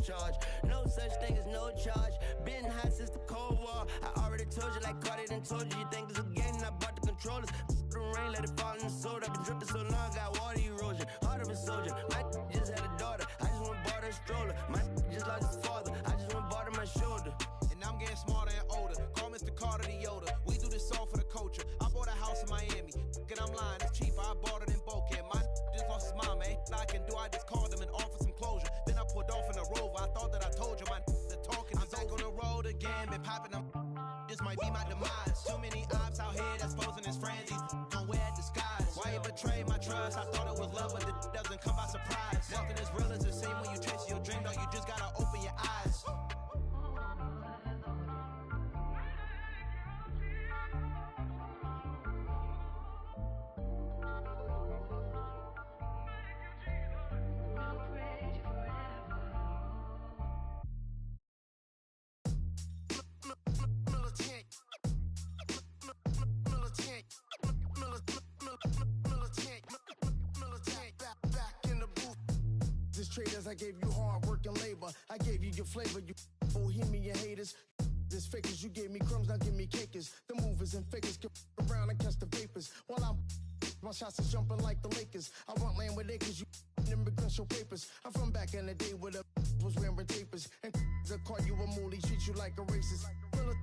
charge. No such thing as no charge. Been hot since the Cold War. I already told you like Cardi done told you. You think this a game and I bought the controllers. The rain, let it fall in the soda. I've been dripping so long, got water erosion. Heart of a soldier. My just had a daughter. I just went bought her a stroller. My just lost his father. I just went bought her my shoulder. And I'm getting smarter and older. Call Mr. Carter the Yoda. We do this all for the culture. I bought a house in Miami. And I'm lying, it's cheaper. I bought it in Boca. My just lost his mama. Ain't I can do. I just called him and offered some closure. Then I pulled off in a Rover. I thought that I told you my the talking. I'm back on the road again. Been popping them. This might be my demise. Too many ops out here that's posing as friends. These don't wear disguise. Why you betray my trust? I thought it was love, but it doesn't come by surprise. Nothing is real as the same when you chase your dream. Though you just gotta open your eyes. Traders, I gave you hard work and labor. I gave you your flavor, you bohemian haters. This fakers, you gave me crumbs, now give me cakers. The movers and fakers get around and catch the vapors. While I'm my shots is jumping like the Lakers. I want land with acres, you immigrants show papers. I'm from back in the day where the was wearing tapers. And they call you a moolie, treat you like a racist.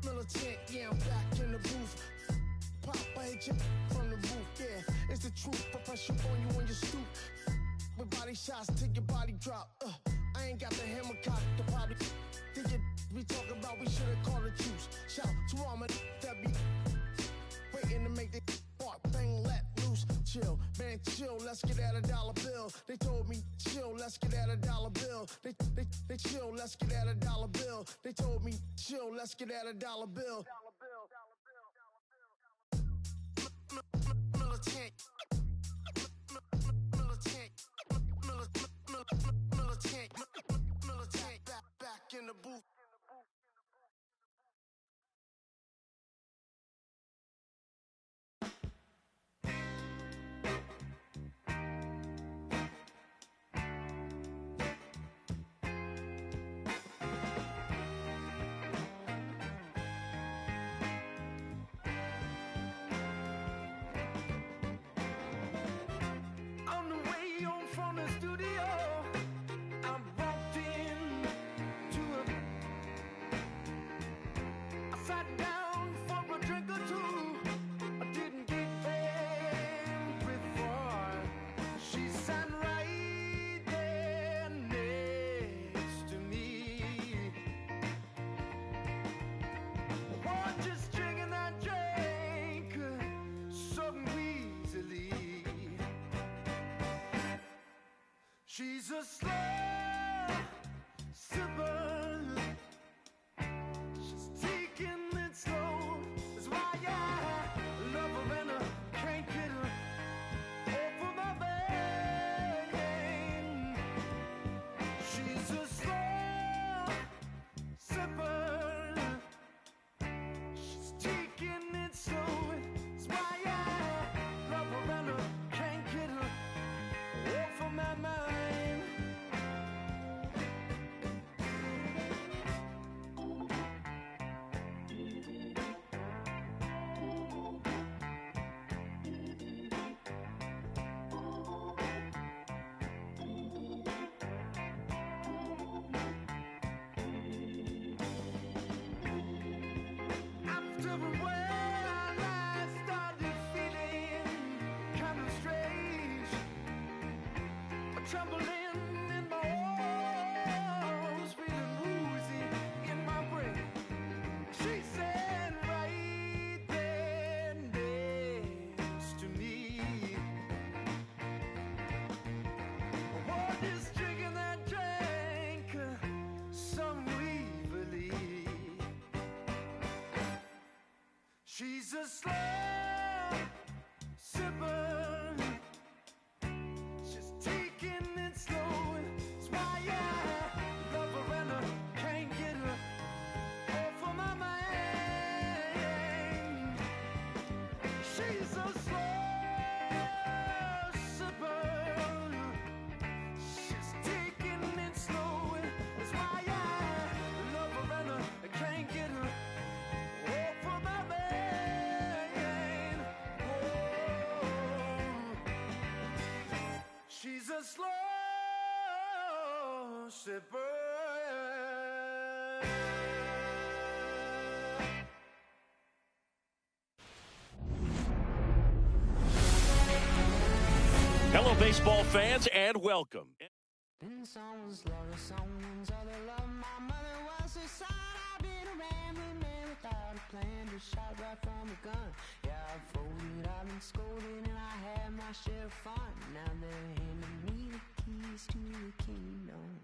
Militant, yeah, I'm back in the booth. Pop, I hit you from the roof, yeah. It's the truth, I press you on you when you stoop. With body shots till your body drop. I ain't got the hammer cock, the body. Think it we talk about, we should've called a truce. Shout to all my that be waiting to make the part bang let loose. Chill, man, chill, let's get at $1 bill. They told me, chill, let's get at $1 bill. They chill, let's get at $1 bill. They told me, chill, let's get at $1 bill. Militant. Militant, back in the booth. She's a slow sipper. She's taking it slow. That's why I love her and I can't get her off of my vein. She's a slow sipper. She's taking it slow. That's why I love her and I can't get her off of my mind. Trembling in my arms, feeling woozy in my brain. She said right there next to me, what is drinking that drank some we believe. She's a slow sipper. That's why a slow sipper. Hello, baseball fans, and welcome. Someone's love, someone's other love. My mother was her son. I've been a rambling man without a plan, just shot right from a gun. Yeah, I've folded, I've been scolded, and I had my share of fun. Now they're handing me the keys to the kingdom.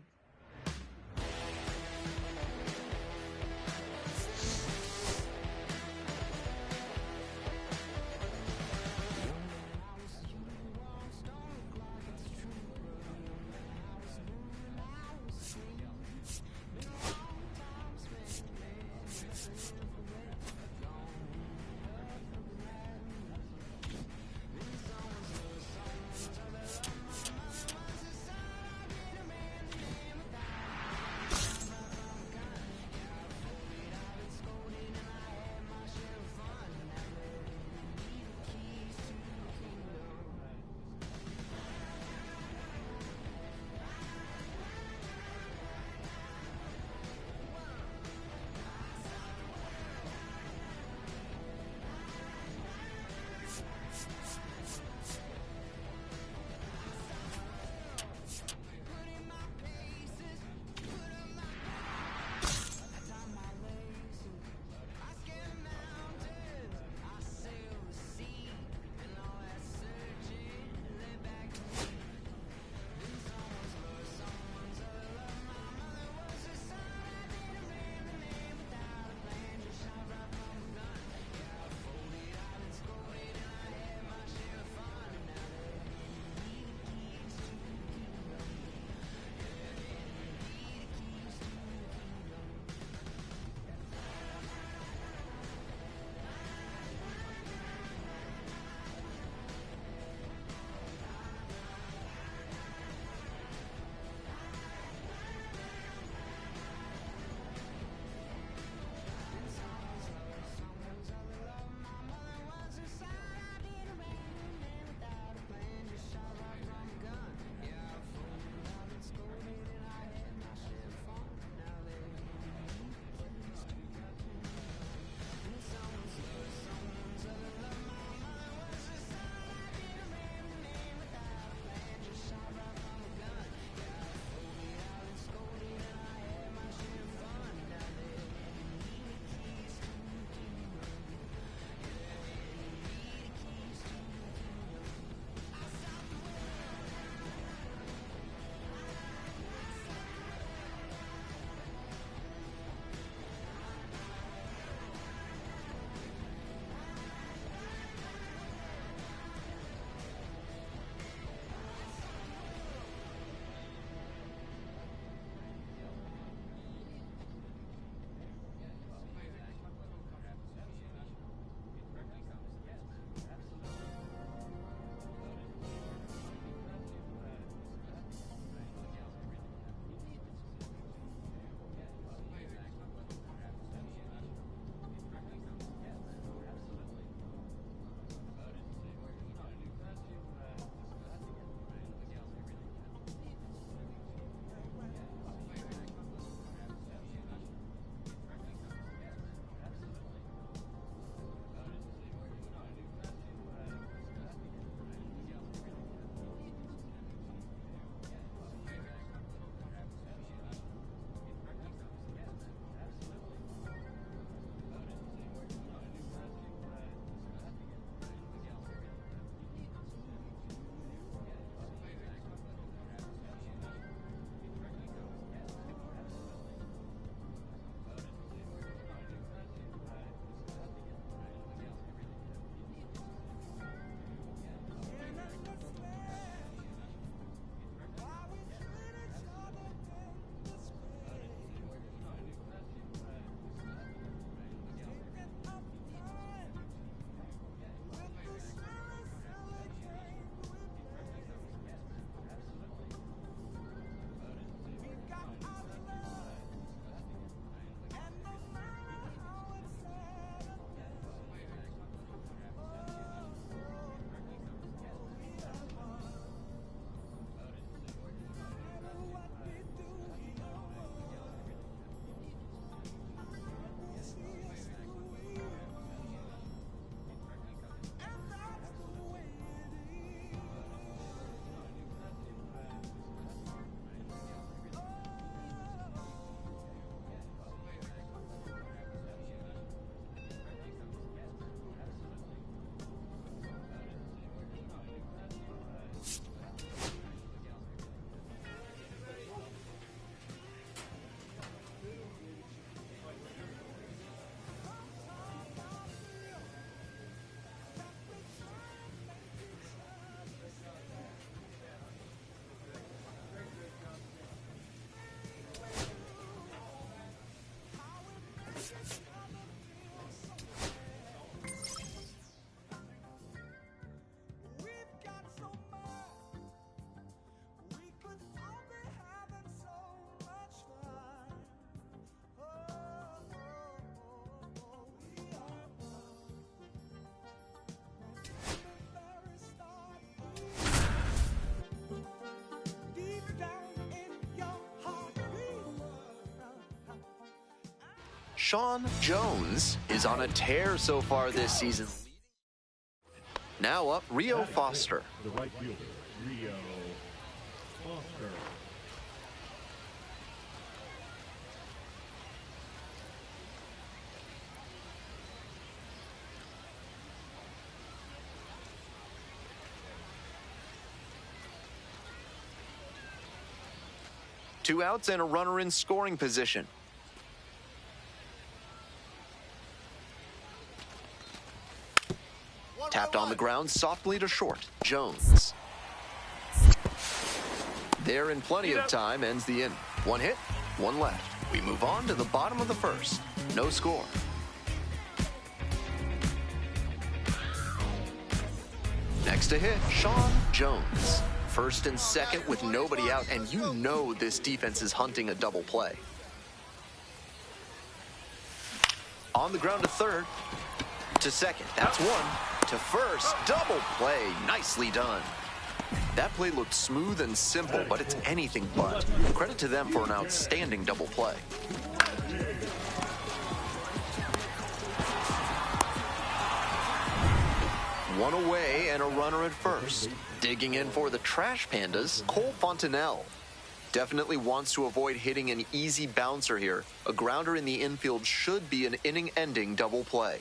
Sean Jones is on a tear so far this season. Now up, Rio Foster. The right fielder, Rio Foster. Two outs and a runner in scoring position. Tapped on the ground softly to short. Jones. There in plenty of time, ends the inning. One hit, one left. We move on to the bottom of the first. No score. Next to hit, Sean Jones. First and second with nobody out, and you know this defense is hunting a double play. On the ground to third. To second, that's one. To first, double play, nicely done. That play looked smooth and simple, but it's anything but. Credit to them for an outstanding double play. One away and a runner at first. Digging in for the Trash Pandas, Cole Fontenelle. Definitely wants to avoid hitting an easy bouncer here. A grounder in the infield should be an inning-ending double play.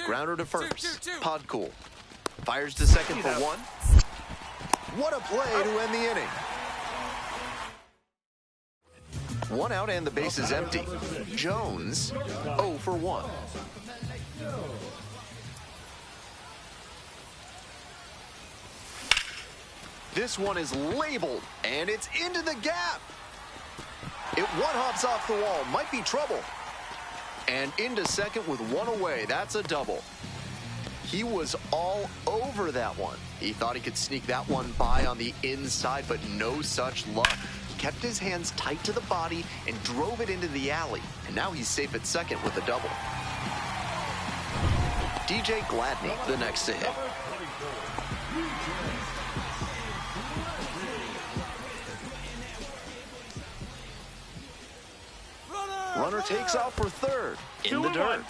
Grounder to first. Podcool. Fires to second for one. What a play to end the inning. One out and the base is empty. Jones, 0 for 1. This one is labeled, and it's into the gap. It one-hops off the wall. Might be trouble. And into second with one away. That's a double. He was all over that one. He thought he could sneak that one by on the inside, but no such luck. Kept his hands tight to the body and drove it into the alley. And now he's safe at second with a double. DJ Gladney, the next to hit. Runner takes off for third. In the dirt.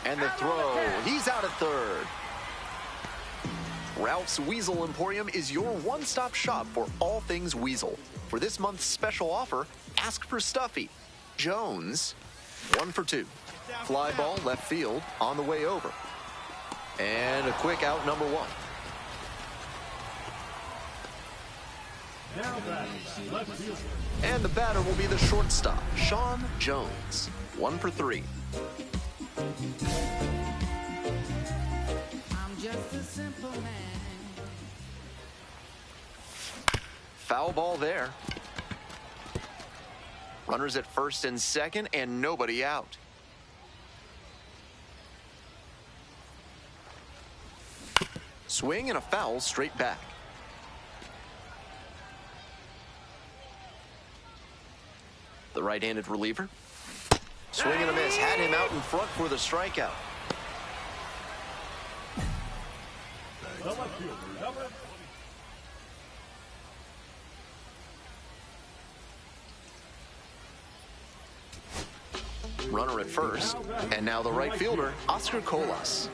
And the throw. He's out at third. Ralph's Weasel Emporium is your one-stop shop for all things Weasel. For this month's special offer, ask for Stuffy. Jones, 1 for 2. Fly ball left field on the way over. And a quick out, number 1. And the batter will be the shortstop, Sean Jones, 1 for 3. I'm just a simple man. Foul ball there. Runners at first and second, and nobody out. Swing and a foul straight back. The right-handed reliever. Swing and a miss. Had him out in front for the strikeout. Runner at first. And now the right fielder, Oscar Colas.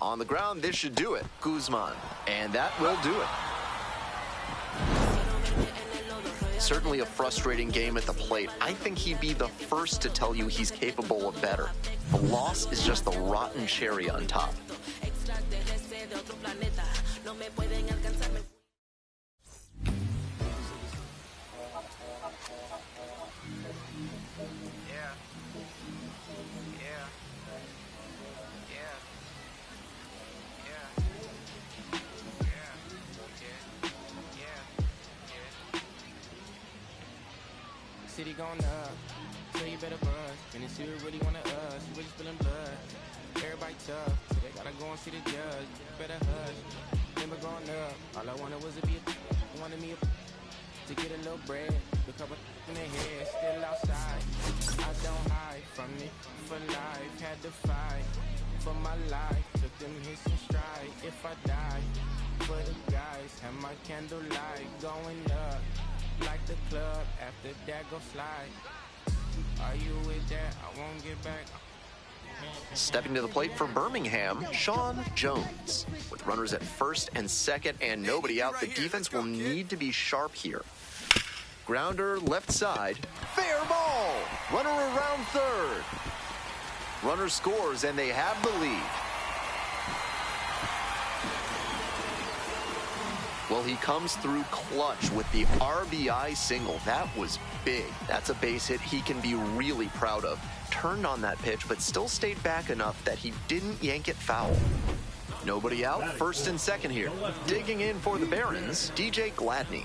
On the ground, this should do it. Guzman. And that will do it. Certainly a frustrating game at the plate. I think he'd be the first to tell you he's capable of better. The loss is just the rotten cherry on top. going up. So you better buzz. And you see we really want us. You really spilling blood. Everybody tough. So they gotta go and see the judge. Better hush. Never growing up. All I wanted was to be a wanted me to get a little bread. Look up in the head. Still outside. I don't hide from it. For life. Had to fight. For my life. Took them hits and stride. If I die. For the guys. Have my candlelight. Going up. Like the club. After that go slide. Are you with that? I won't get back. Stepping to the plate for Birmingham, Sean Jones. With runners at first and second and nobody out, the defense will need to be sharp here. Grounder left side. Fair ball. Runner around third. Runner scores and they have the lead. Well, he comes through clutch with the RBI single. That was big. That's a base hit he can be really proud of. Turned on that pitch, but still stayed back enough that he didn't yank it foul. Nobody out, first and second here. Digging in for the Barons, DJ Gladney.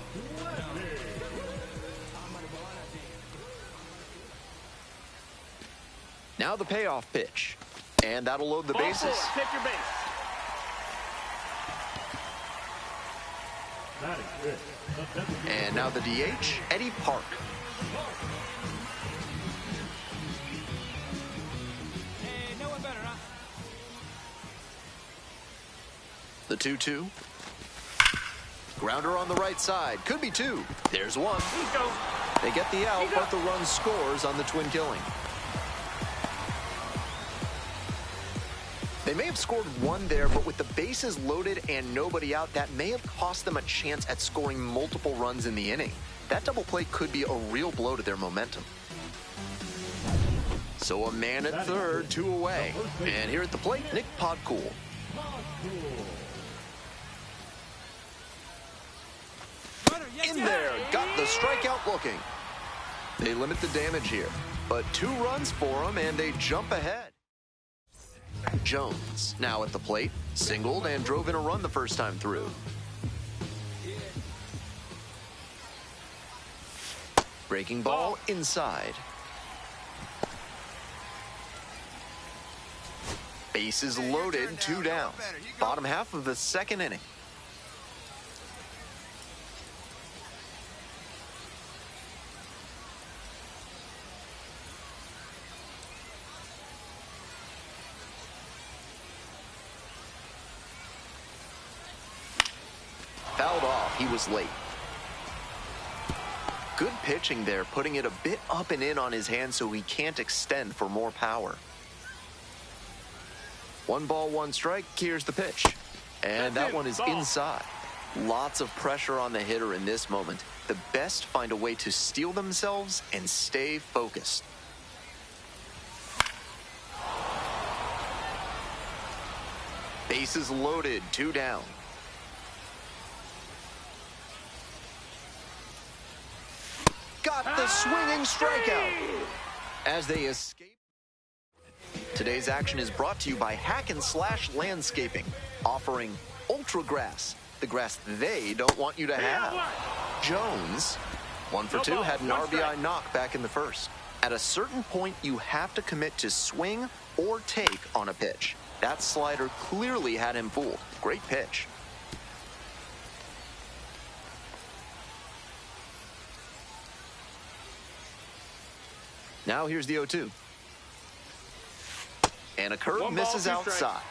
Now the payoff pitch. And that'll load the bases. Take your base. That is good. And now the DH, Eddie Park. Hey, no one better, huh? The 2-2. Grounder on the right side. Could be two. There's one. They get the out, but the run scores on the twin killing. They may have scored one there, but with the bases loaded and nobody out, that may have cost them a chance at scoring multiple runs in the inning. That double play could be a real blow to their momentum. So a man at third, two away. And here at the plate, Nick Podcool. In there, got the strikeout looking. They limit the damage here, but 2 runs for them and they jump ahead. Jones, now at the plate, singled and drove in a run the first time through. Breaking ball inside. Bases loaded, 2 down. Bottom half of the second inning. Fouled off, he was late. Good pitching there, putting it a bit up and in on his hand so he can't extend for more power. 1 ball, 1 strike, here's the pitch. And that one is inside. Lots of pressure on the hitter in this moment. The best find a way to steel themselves and stay focused. Bases loaded, 2 down. Got the swinging strikeout as they escape. Today's action is brought to you by Hack and Slash Landscaping, offering Ultra Grass, the grass they don't want you to have. Jones, 1 for 2, had an RBI knock back in the first. At a certain point, you have to commit to swing or take on a pitch. That slider clearly had him fooled. Great pitch. Now here's the 0-2. And a curve misses outside.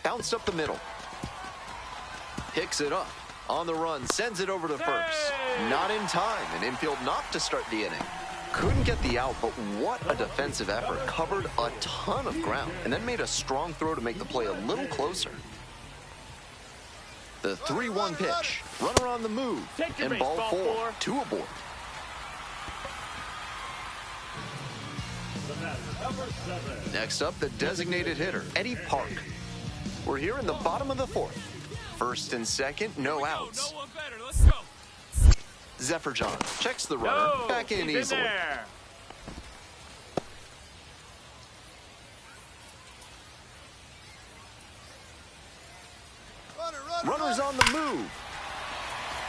Bounced up the middle. Picks it up. On the run, sends it over to first. Not in time. An infield knock to start the inning. Couldn't get the out, but what a defensive effort. Covered a ton of ground and then made a strong throw to make the play a little closer. The 3-1 pitch. Runner on the move. And ball 4. 2 aboard. Next up, the designated hitter, Eddie Park. We're here in the bottom of the 4th. First and second, no outs. Zephyr John checks the runner, back in easily. Runners on the move.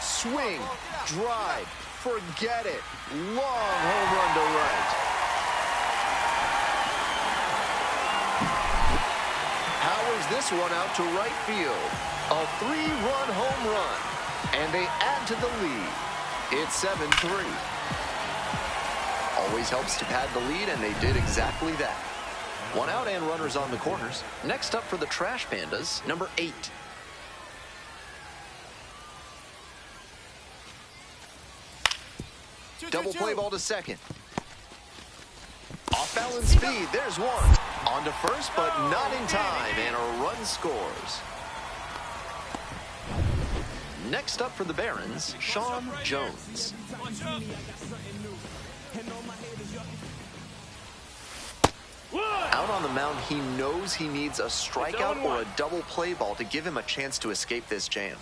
Swing, drive, forget it. Long home run to right. Powers this one out to right field. A 3-run home run. And they add to the lead. It's 7-3. Always helps to pad the lead, and they did exactly that. One out and runners on the corners. Next up for the Trash Pandas, number 8. Double play ball to second. Off balance speed, there's one. On to first, but not in time, and a run scores. Next up for the Barons, Sean Jones. Out on the mound, he knows he needs a strikeout or a double play ball to give him a chance to escape this jam.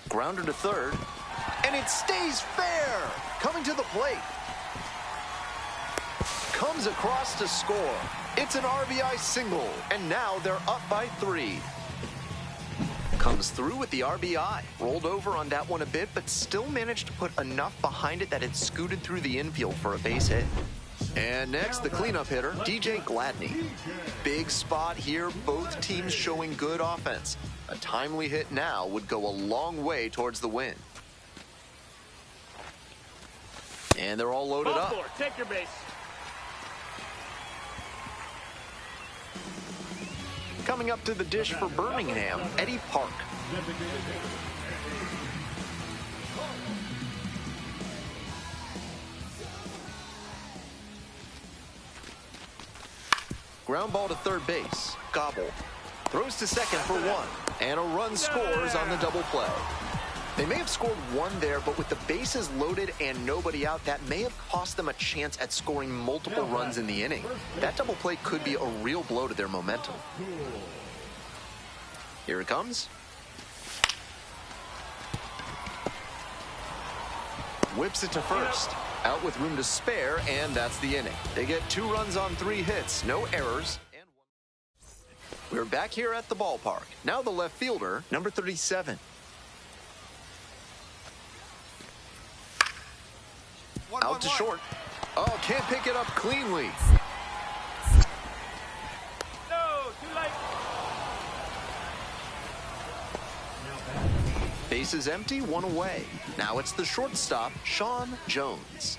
Grounder to third, and it stays fair. Coming to the plate. Comes across to score. It's an RBI single, and now they're up by 3. Comes through with the RBI. Rolled over on that one a bit, but still managed to put enough behind it that it scooted through the infield for a base hit. And next, the cleanup hitter, DJ Gladney. Big spot here, both teams showing good offense. A timely hit now would go a long way towards the win. And they're all loaded up. Take your base. Coming up to the dish for Birmingham, Eddie Park. Ground ball to third base. Gobble. Throws to second for 1. And a run scores on the double play. They may have scored 1 there, but with the bases loaded and nobody out, that may have cost them a chance at scoring multiple runs in the inning. That double play could be a real blow to their momentum. Here it comes. Whips it to first. Out with room to spare, and that's the inning. They get 2 runs on 3 hits, no errors. We're back here at the ballpark. Now the left fielder, number 37. Out to short. Oh, can't pick it up cleanly. No, too late. Bases empty, 1 away. Now it's the shortstop, Sean Jones.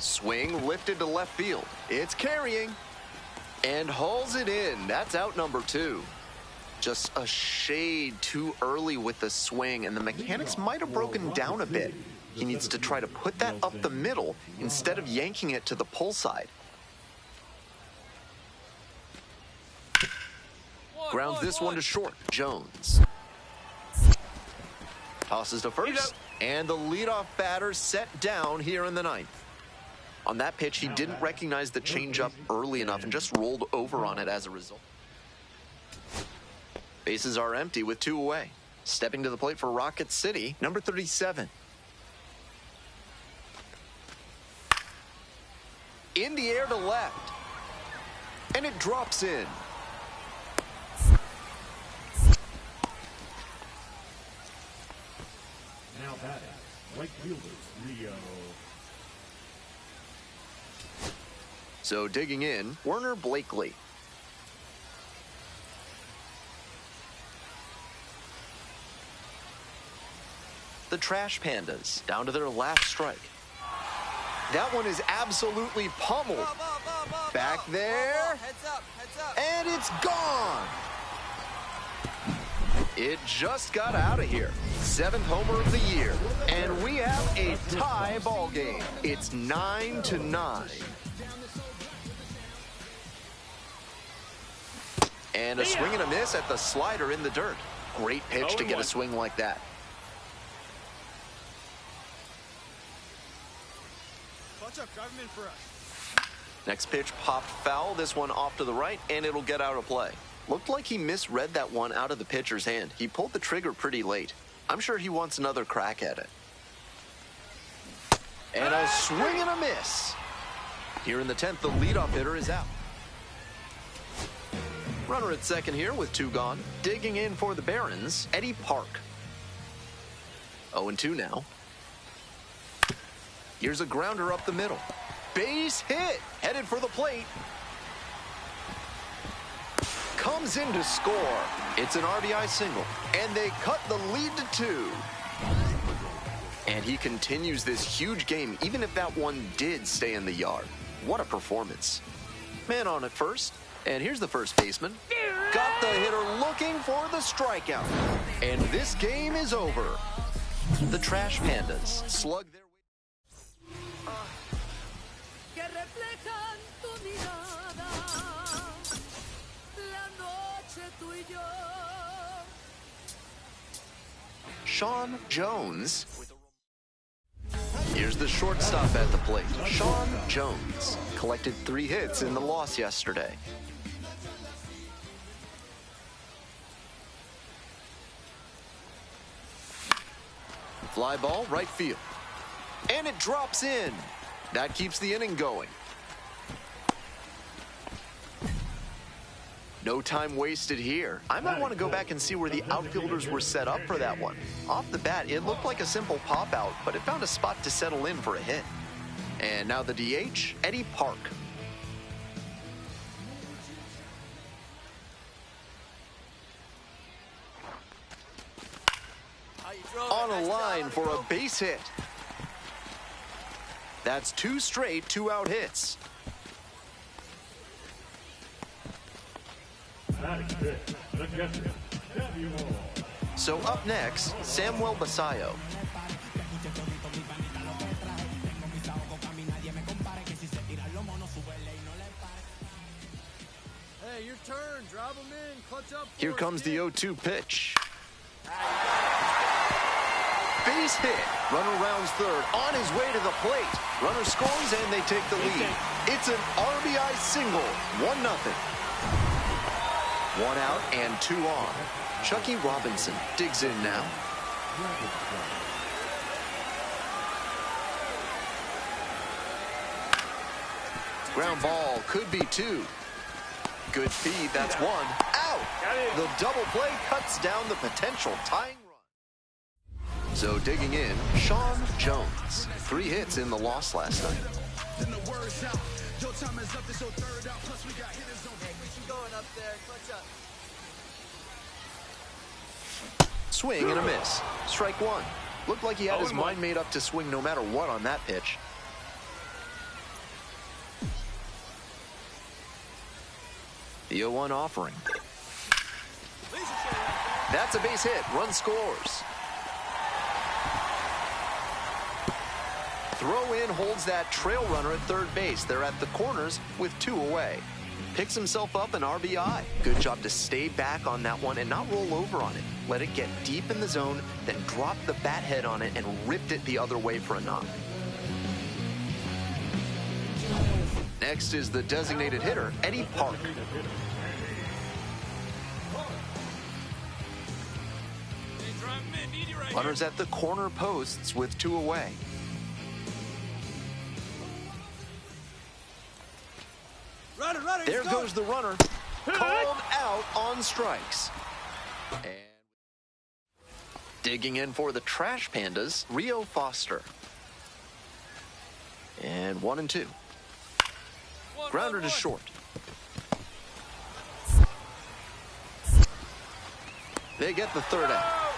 Swing lifted to left field. It's carrying. And hauls it in. That's out number 2. Just a shade too early with the swing, and the mechanics might have broken down a bit. He needs to try to put that up the middle instead of yanking it to the pull side. Grounds this one to short. Jones. Tosses to first, and the leadoff batter set down here in the 9th. On that pitch, he didn't recognize the changeup early enough and just rolled over on it as a result. Bases are empty with 2 away. Stepping to the plate for Rocket City, number 37. In the air to left. And it drops in. Now batting, right fielders, Rio. So digging in, Werner Blakely. The Trash Pandas, down to their last strike. That one is absolutely pummeled. Back there. And it's gone. It just got out of here. 7th homer of the year. And we have a tie ball game. It's 9-9. And a swing and a miss at the slider in the dirt. Great pitch to get a swing like that. Next pitch popped foul. This one off to the right, and it'll get out of play. Looked like he misread that one out of the pitcher's hand. He pulled the trigger pretty late. I'm sure he wants another crack at it. And a swing and a miss. Here in the 10th, the leadoff hitter is out. Runner at second here with 2 gone. Digging in for the Barons, Eddie Park. 0-2 now. Here's a grounder up the middle. Base hit, headed for the plate. Comes in to score. It's an RBI single, and they cut the lead to 2. And he continues this huge game, even if that one did stay in the yard. What a performance. Man on at first, and here's the first baseman. Got the hitter looking for the strikeout. And this game is over. The Trash Pandas slug their way. Sean Jones. Here's the shortstop at the plate. Sean Jones collected 3 hits in the loss yesterday. Fly ball, right field. And it drops in. That keeps the inning going. No time wasted here. I might want to go back and see where the outfielders were set up for that one. Off the bat, it looked like a simple pop-out, but it found a spot to settle in for a hit. And now the DH, Eddie Park. On a line for a base hit. That's 2 straight 2-out hits. So up next, Samuel Basayo. Hey, your turn. Drop him in. Clutch up. Here comes the 0-2 pitch. Base hit. Runner rounds third. On his way to the plate. Runner scores and they take the lead. It's an RBI single. 1-0. 1 out and 2 on. Chucky Robinson digs in now. Ground ball could be 2. Good feed, that's 1. Out! The double play cuts down the potential tying run. So digging in, Sean Jones. 3 hits in the loss last night. Swing and a miss. Strike 1. Looked like he had his mind made up to swing no matter what on that pitch. The 0-1 offering. That's a base hit. Run scores. Throw in holds that trail runner at third base. They're at the corners with 2 away. Picks himself up an RBI. Good job to stay back on that one and not roll over on it. Let it get deep in the zone, then drop the bat head on it and ripped it the other way for a knock. Next is the designated hitter, Eddie Park. Runners at the corner posts with 2 away. There goes the runner. Called out on strikes. And digging in for the Trash Pandas, Rio Foster. And 1-2. Grounder to short. They get the 3rd out.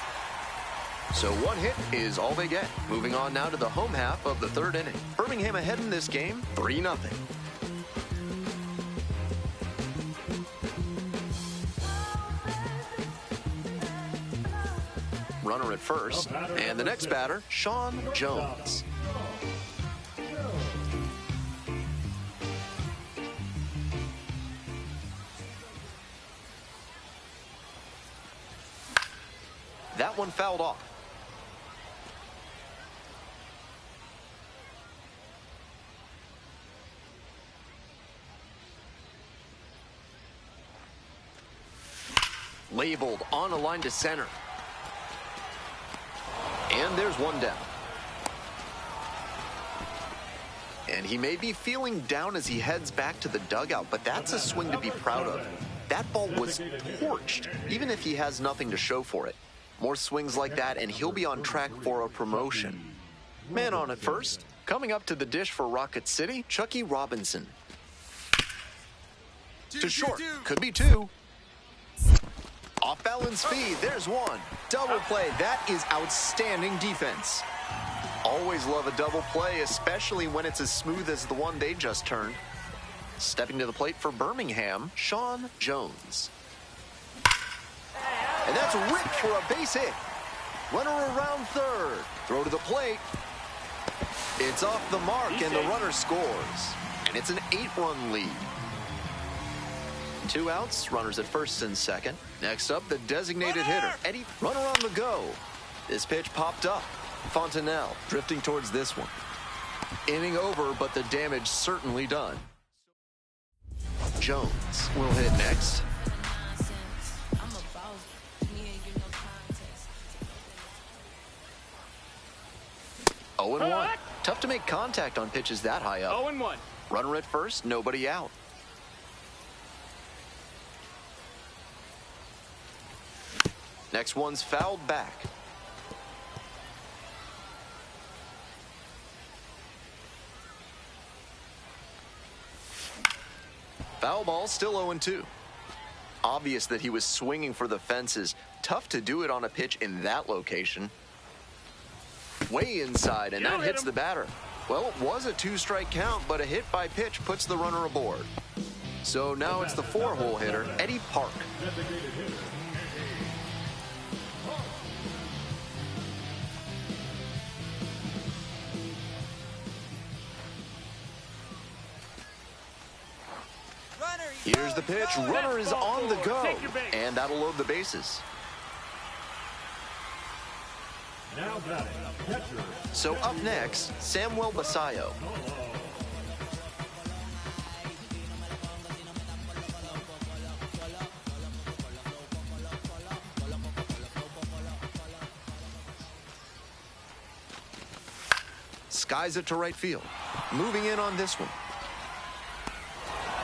So 1 hit is all they get. Moving on now to the home half of the 3rd inning. Birmingham ahead in this game, 3-0. Runner at first, and the next batter, Sean Jones. That one fouled off. Labeled on a line to center. And there's 1 down. And he may be feeling down as he heads back to the dugout, but that's a swing to be proud of. That ball was torched, even if he has nothing to show for it. More swings like that, and he'll be on track for a promotion. Man on at first. Coming up to the dish for Rocket City, Chucky Robinson. To short. Could be two. Off balance speed. There's one. Double play. That is outstanding defense. Always love a double play, especially when it's as smooth as the one they just turned. Stepping to the plate for Birmingham, Sean Jones. And that's ripped for a base hit. Runner around third. Throw to the plate. It's off the mark, and the runner scores. And it's an 8-run lead. 2 outs, runners at first and second. Next up, the designated hitter, Eddie. Runner on the go. This pitch popped up. Fontenelle drifting towards this one. Inning over, but the damage certainly done. Jones will hit next. 0-1. Tough to make contact on pitches that high up. 0-1. Runner at first, nobody out. Next one's fouled back. Foul ball, still 0-2. Obvious that he was swinging for the fences. Tough to do it on a pitch in that location. Way inside, and that hits the batter. Well, it was a 2-strike count, but a hit by pitch puts the runner aboard. So now it's the 4-hole hitter, Eddie Park. Here's the pitch. Runner is on the go, and that'll load the bases. Now batting, catcher. So up next, Samuel Basayo. Skies it to right field. Moving in on this one.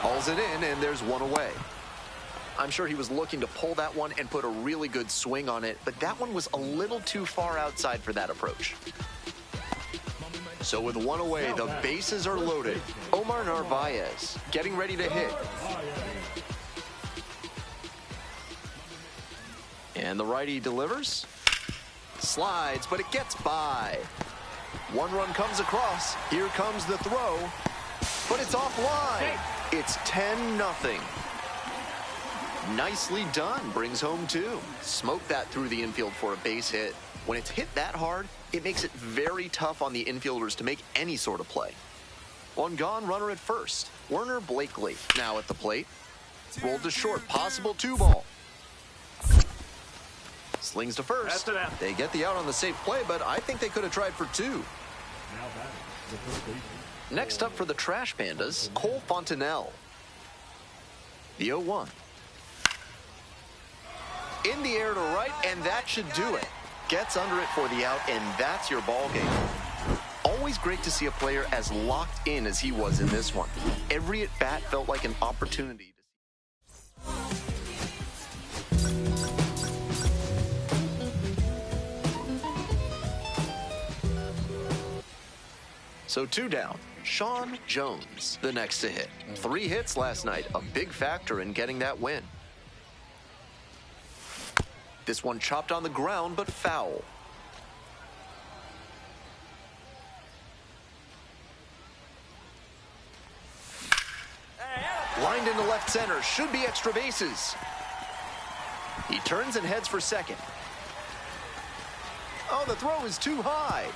Hauls it in, and there's one away. I'm sure he was looking to pull that one and put a really good swing on it, but that one was a little too far outside for that approach. So with one away, the bases are loaded. Omar Narvaez getting ready to hit. And the righty delivers. Slides, but it gets by. 1 run comes across. Here comes the throw, but it's offline. It's 10-0. Nicely done. Brings home 2. Smoke that through the infield for a base hit. When it's hit that hard, it makes it very tough on the infielders to make any sort of play. 1 gone, runner at first. Werner Blakely now at the plate. Rolled to short, possible 2-ball. Slings to first. They get the out on the safe play, but I think they could have tried for 2. Next up for the Trash Pandas, Cole Fontenelle. The 0-1. In the air to right, and that should do it. Gets under it for the out, and that's your ball game. Always great to see a player as locked in as he was in this one. Every at-bat felt like an opportunity. So 2 down. Sean Jones, the next to hit. 3 hits last night, a big factor in getting that win. This one chopped on the ground, but foul. Lined into left center, should be extra bases. He turns and heads for second. Oh, the throw is too high.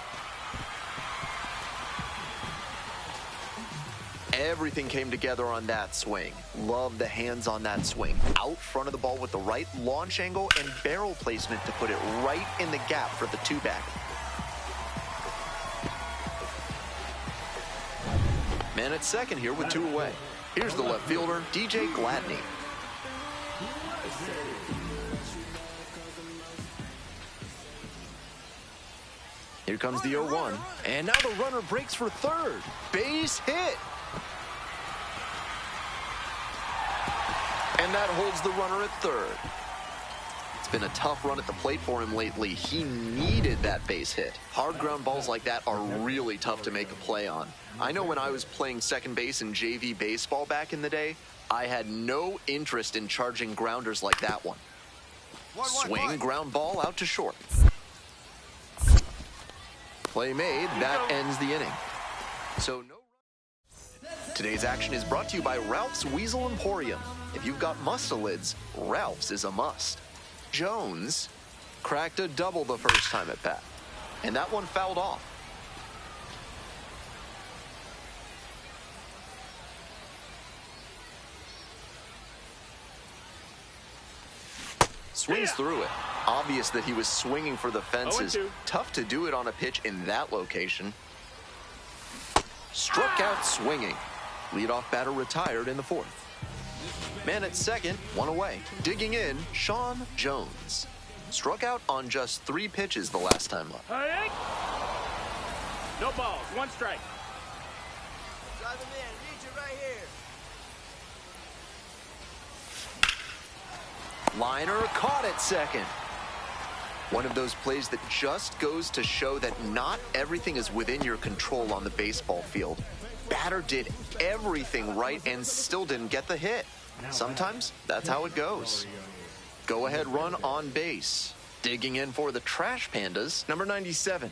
Everything came together on that swing. Love the hands on that swing. Out front of the ball with the right launch angle and barrel placement to put it right in the gap for the 2-back. Man at second here with 2 away. Here's the left fielder, DJ Gladney. Here comes the 0-1. And now the runner breaks for third. Base hit. And that holds the runner at third. It's been a tough run at the plate for him lately. He needed that base hit. Hard ground balls like that are really tough to make a play on. I know when I was playing second base in JV baseball back in the day, I had no interest in charging grounders like that one. Swing, ground ball out to short. Play made, that ends the inning. So no. Today's action is brought to you by Ralph's Weasel Emporium. If you've got mustelids, Ralph's is a must. Jones cracked a double the first time at bat, and that one fouled off. Swings through it. Obvious that he was swinging for the fences. Tough to do it on a pitch in that location. Struck out swinging. Leadoff batter retired in the fourth. Man at second, one away. Digging in, Sean Jones. Struck out on just 3 pitches the last time up. No balls, 1 strike. Drive him in. Need you right here. Liner caught at second. One of those plays that just goes to show that not everything is within your control on the baseball field. Batter did everything right and still didn't get the hit. Sometimes that's how it goes. Go ahead run on base. Digging in for the Trash Pandas, number 97.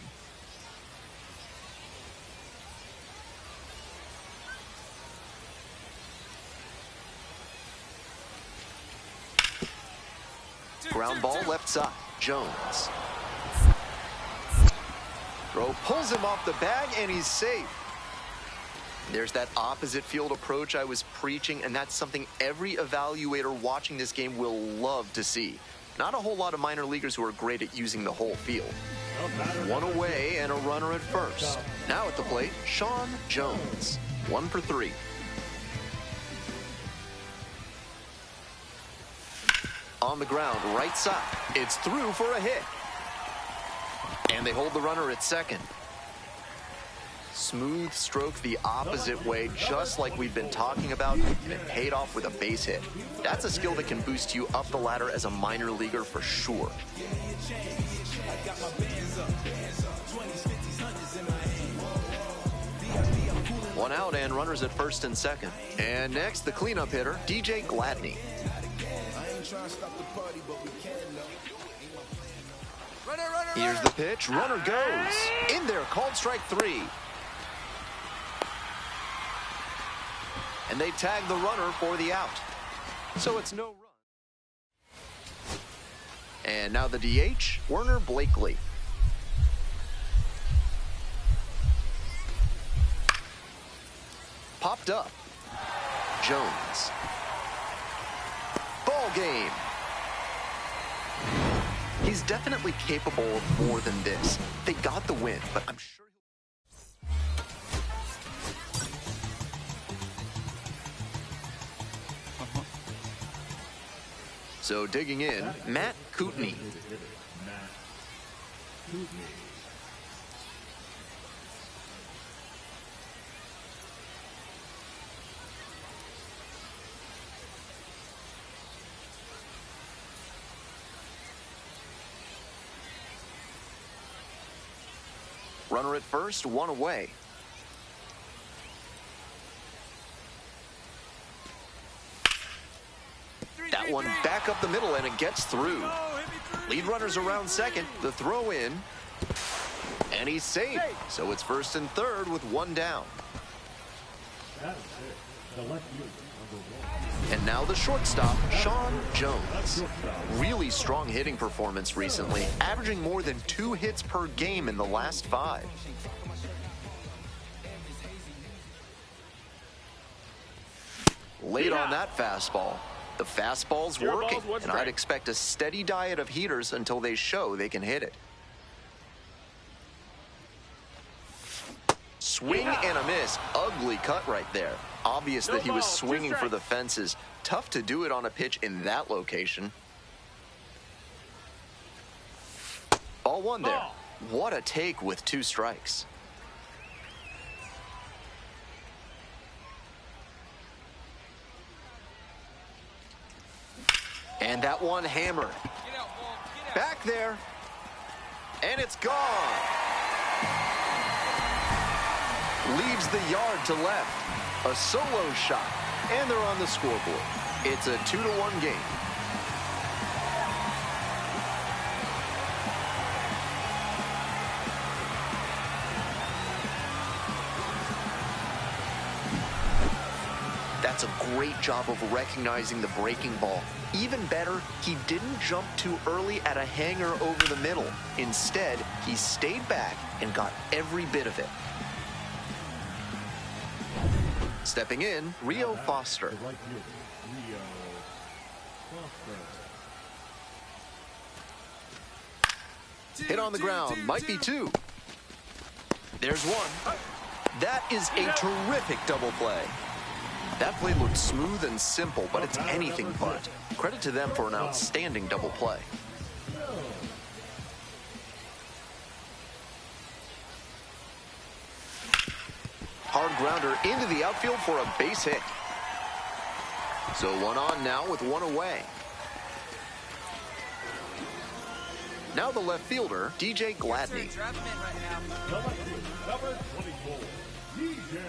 Ground ball left side, Jones. Throw pulls him off the bag and he's safe. There's that opposite field approach I was preaching, and that's something every evaluator watching this game will love to see. Not a whole lot of minor leaguers who are great at using the whole field. 1 away and a runner at first. Now at the plate, Sean Jones. 1 for 3. On the ground, right side. It's through for a hit. And they hold the runner at second. Smooth stroke the opposite way, just like we've been talking about, and it paid off with a base hit. That's a skill that can boost you up the ladder as a minor leaguer for sure. One out and runners at first and second. And next, the cleanup hitter, DJ Gladney. Here's the pitch. Runner goes. In there, called strike 3. And they tag the runner for the out. So it's no run. And now the DH, Werner Blakely. Popped up. Jones. Ball game. He's definitely capable of more than this. They got the win, but I'm sure So digging in, Matt Kootenai. Runner at first, 1 away. That one back up the middle, and it gets through. Lead runners around second. The throw in. And he's safe. So it's first and third with 1 down. And now the shortstop, Sean Jones. Really strong hitting performance recently, averaging more than 2 hits per game in the last 5. Late on that fastball. The fastball's working, and I'd expect a steady diet of heaters until they show they can hit it. Swing and a miss. Ugly cut right there. Obvious that he was swinging for the fences. Tough to do it on a pitch in that location. Ball 1 there. What a take with 2 strikes. And that one hammered. Back there. And it's gone. Leaves the yard to left. A solo shot. And they're on the scoreboard. It's a 2-1 game. That's a great job of recognizing the breaking ball. Even better, he didn't jump too early at a hanger over the middle. Instead, he stayed back and got every bit of it. Stepping in, Rio Foster. Hit on the ground, might be 2. There's 1. That is a terrific double play. That play looked smooth and simple, but it's anything but. Credit to them for an outstanding double play. Hard grounder into the outfield for a base hit. So 1 on now with 1 away. Now the left fielder, DJ Gladney. Number 24, DJ.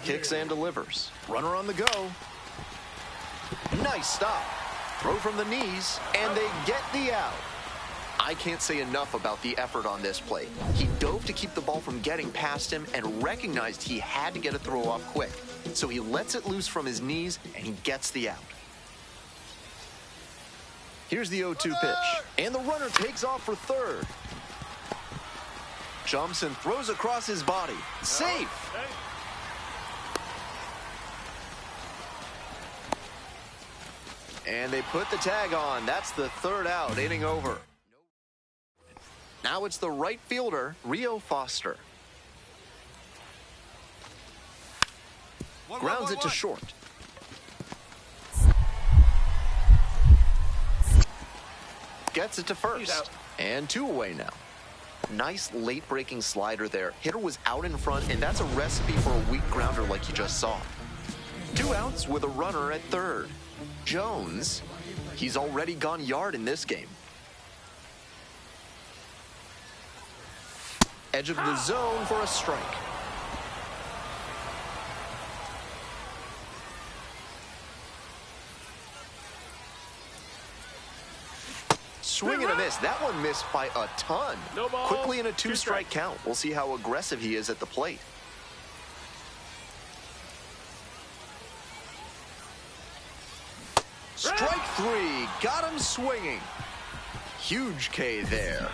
Kicks and delivers. Runner on the go. Nice stop. Throw from the knees, and they get the out. I can't say enough about the effort on this play. He dove to keep the ball from getting past him and recognized he had to get a throw off quick. So he lets it loose from his knees, and he gets the out. Here's the 0-2 pitch, and the runner takes off for third. Jumps and throws across his body. Safe. And they put the tag on. That's the 3rd out, inning over. Now it's the right fielder, Rio Foster. Grounds it to short. Gets it to first. And 2 away now. Nice late-breaking slider there. Hitter was out in front, and that's a recipe for a weak grounder like you just saw. 2 outs with a runner at third. Jones, he's already gone yard in this game. Edge of the zone for a strike. Swing and a miss. That one missed by a ton. No balls. Quickly in a 2-strike count. We'll see how aggressive he is at the plate. Strike 3. Got him swinging. Huge K there.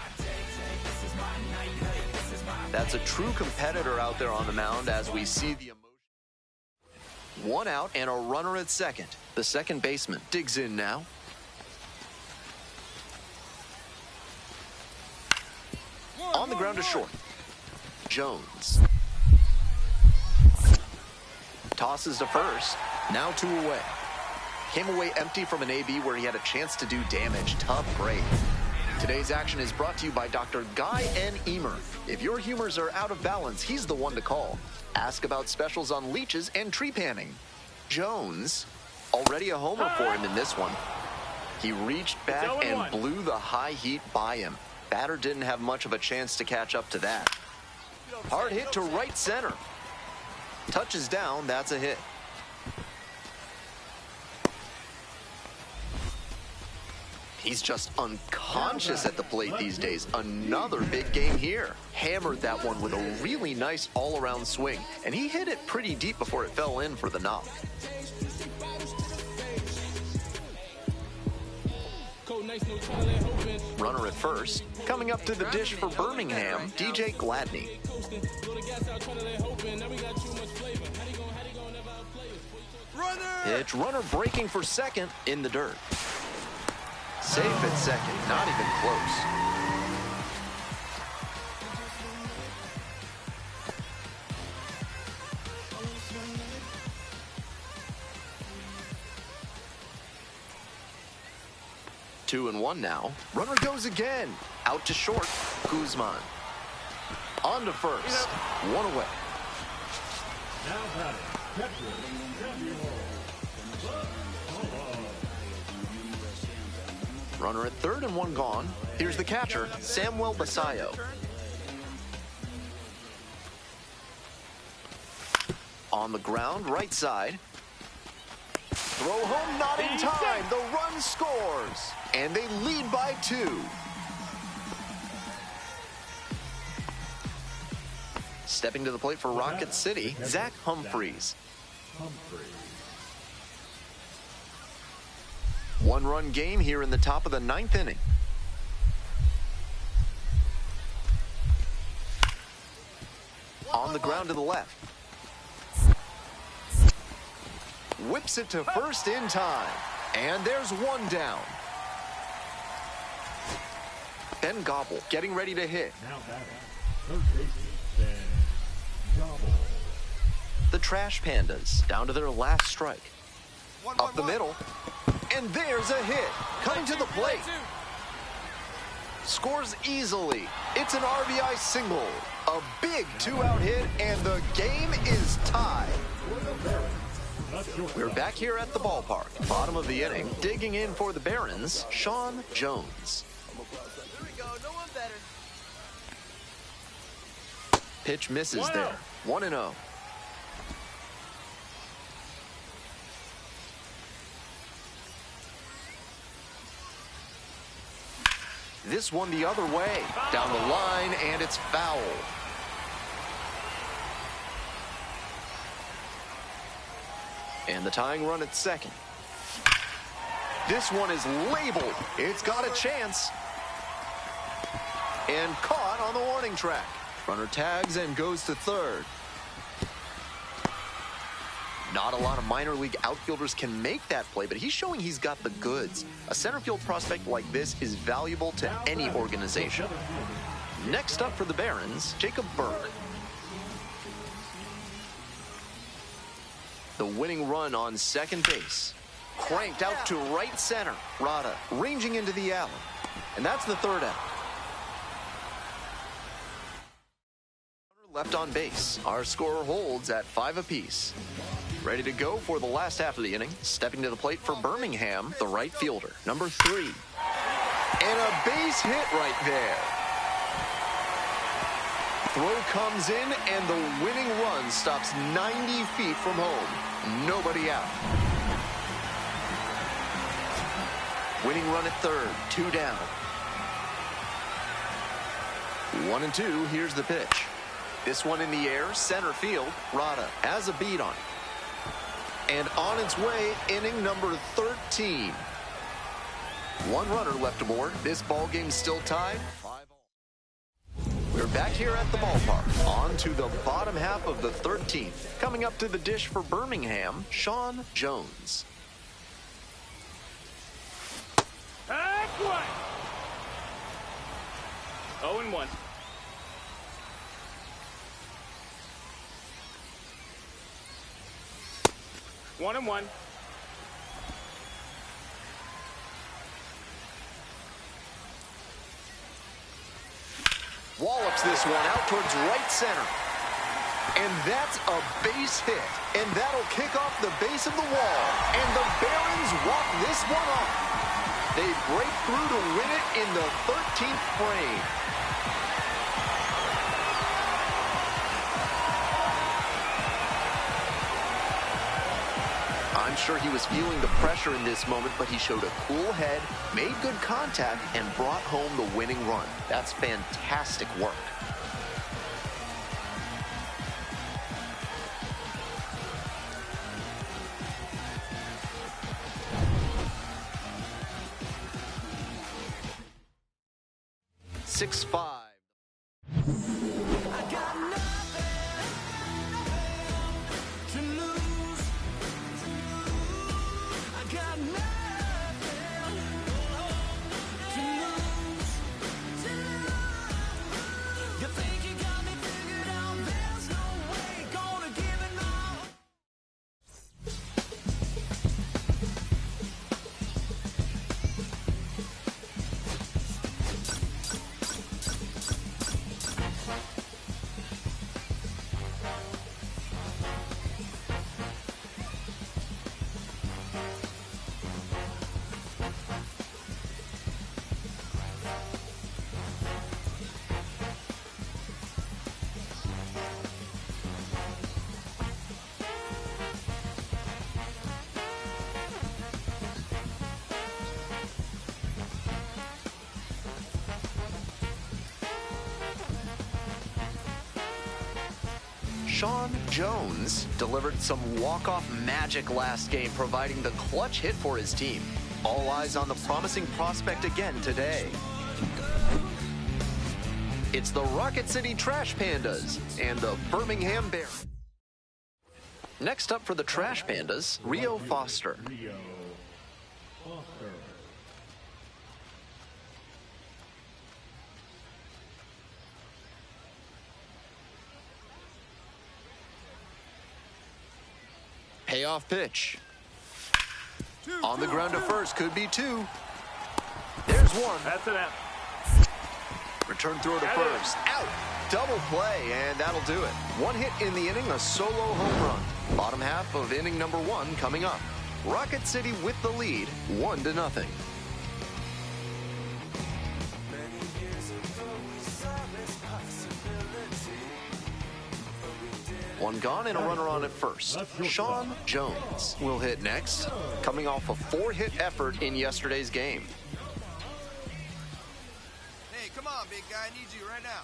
That's a true competitor out there on the mound as we see the emotion. 1 out and a runner at second. The second baseman digs in now. On the ground to short. Jones. Tosses to first. Now 2 away. Came away empty from an AB where he had a chance to do damage. Tough break. Today's action is brought to you by Dr. Guy N. Emer. If your humors are out of balance, he's the one to call. Ask about specials on leeches and tree panning. Jones, already a homer for him in this one. He reached back and blew the high heat by him. Batter didn't have much of a chance to catch up to that. Hard hit to right center. Touches down, that's a hit. He's just unconscious at the plate these days. Another big game here. Hammered that one with a really nice all-around swing, and he hit it pretty deep before it fell in for the knock. Runner at first. Coming up to the dish for Birmingham, DJ Gladney. Pitch, runner breaking for second in the dirt. Safe at second, not even close. Two and one now. Runner goes again. Out to short, Guzman. On to first, one away. Now batting, catcher, Samuel. Runner at third and one gone. Here's the catcher, Samuel Basayo. On the ground, right side. Throw home, not in time. The run scores. And they lead by 2. Stepping to the plate for Rocket City, Zach Humphreys. 1-run game here in the top of the 9th inning. On the ground to the left. Whips it to first in time. And there's one down. Ben Gobble getting ready to hit. Now batting, third baseman, Ben Gobble. The Trash Pandas down to their last strike. Up the middle. And there's a hit. Coming to the plate. Scores easily. It's an RBI single. A big 2-out hit, and the game is tied. We're back here at the ballpark. Bottom of the inning. Digging in for the Barons, Sean Jones. There we go. No one better. Pitch misses there. 1-0. This one the other way. Down the line, and it's foul. And the tying run at second. This one is labeled. It's got a chance. And caught on the warning track. Runner tags and goes to third. Not a lot of minor league outfielders can make that play, but he's showing he's got the goods. A center field prospect like this is valuable to any organization. Next up for the Barons, Jacob Burke. The winning run on second base. Cranked out to right center. Rada ranging into the alley. And that's the third out. Left on base. Our score holds at 5 apiece. Ready to go for the last half of the inning. Stepping to the plate for Birmingham, the right fielder, number 3. And a base hit right there. Throw comes in, and the winning run stops 90 feet from home. Nobody out. Winning run at third, 2 down. 1-2, here's the pitch. This one in the air, center field. Rada has a beat on it. And on its way, inning number 13. One runner left aboard. This ball game's still tied. 5-all. We're back here at the ballpark. On to the bottom half of the 13th. Coming up to the dish for Birmingham, Sean Jones. Heck one. 0-1. One and one. Wallops this one out towards right center. And that's a base hit. And that'll kick off the base of the wall. And the Barons walk this one off. They break through to win it in the 13th frame. I'm sure he was feeling the pressure in this moment, but he showed a cool head, made good contact, and brought home the winning run. That's fantastic work. Six-5. Sean Jones delivered some walk-off magic last game, providing the clutch hit for his team. All eyes on the promising prospect again today. It's the Rocket City Trash Pandas and the Birmingham Bears. Next up for the Trash Pandas, Rio Foster. Rio Foster. Payoff pitch. On the ground to first, could be two. There's one. That's an out. Return throw to first. Out. Double play, and that'll do it. One hit in the inning, a solo home run. Bottom half of inning number 1 coming up. Rocket City with the lead, 1-0. One gone and a runner on at first. Sean Jones will hit next, coming off a 4-hit effort in yesterday's game. Hey, come on, big guy. I need you right now.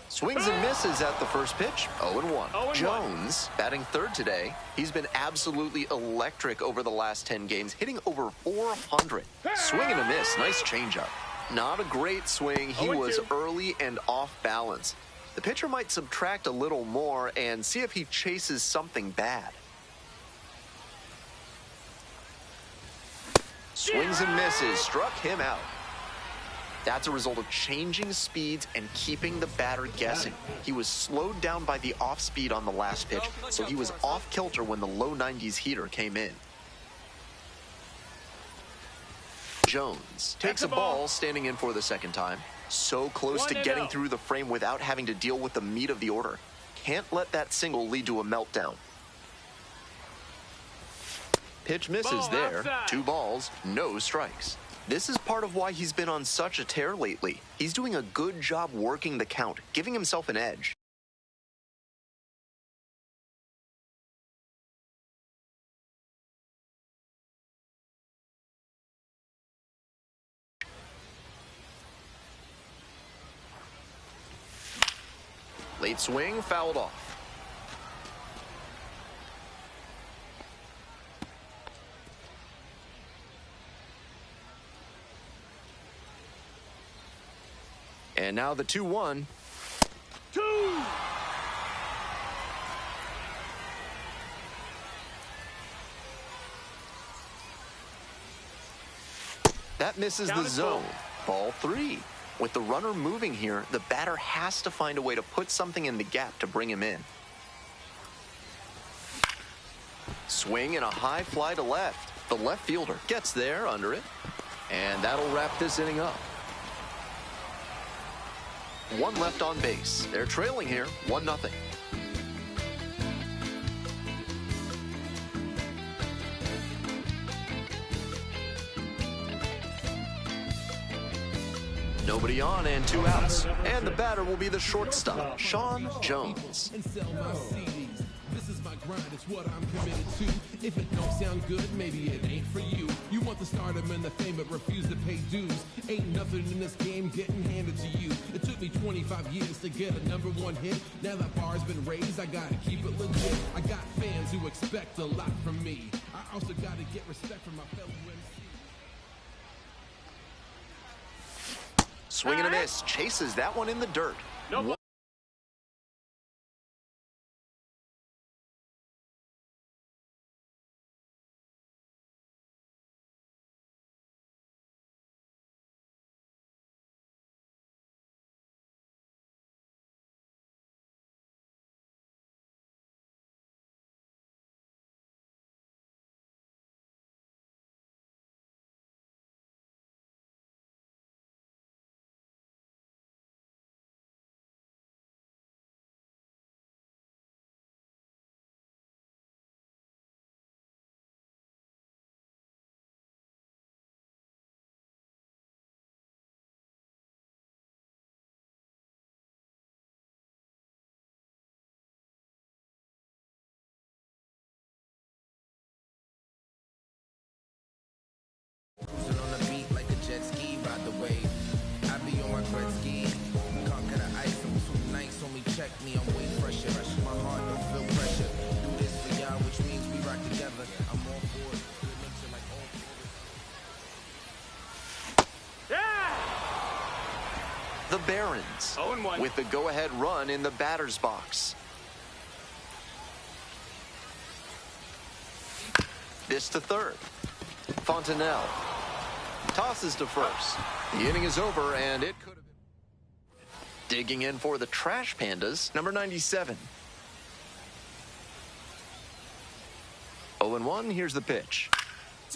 Swings and misses at the first pitch, 0-1. 0-1. Jones batting third today. He's been absolutely electric over the last 10 games, hitting over 400. Swing and a miss, nice changeup. Not a great swing. He was 0-2. early and off balance. The pitcher might subtract a little more and see if he chases something bad. Swings and misses, struck him out. That's a result of changing speeds and keeping the batter guessing. He was slowed down by the off speed on the last pitch, so he was off kilter when the low 90s heater came in. Jones takes a ball, standing in for the second time. So close to getting through the frame without having to deal with the meat of the order. Can't let that single lead to a meltdown. Pitch misses there. Outside. 2 balls, no strikes. This is part of why he's been on such a tear lately. He's doing a good job working the count, giving himself an edge. Late swing, fouled off. And now the 2-1. 2. That misses the zone. Ball 3. With the runner moving here, the batter has to find a way to put something in the gap to bring him in. Swing and a high fly to left. The left fielder gets there under it. And that'll wrap this inning up. 1 left on base. They're trailing here, 1-0. Nobody on and 2 outs. And the batter will be the shortstop, Sean Jones. And sell my CDs. This is my grind, it's what I'm committed to. If it don't sound good, maybe it ain't for you. You want the stardom and the fame, but refuse to pay dues. Ain't nothing in this game getting handed to you. It took me 25 years to get a #1 hit. Now that bar's been raised, I gotta keep it legit. I got fans who expect a lot from me. I also gotta get respect from my fellow MC. Swing and a miss, chases that one in the dirt. Nope. Barons 0-1. with the go-ahead run in the batter's box. This to third. Fontenelle tosses to first. The inning is over, and it could have been. Digging in for the Trash Pandas, number 97. 0-1, here's the pitch.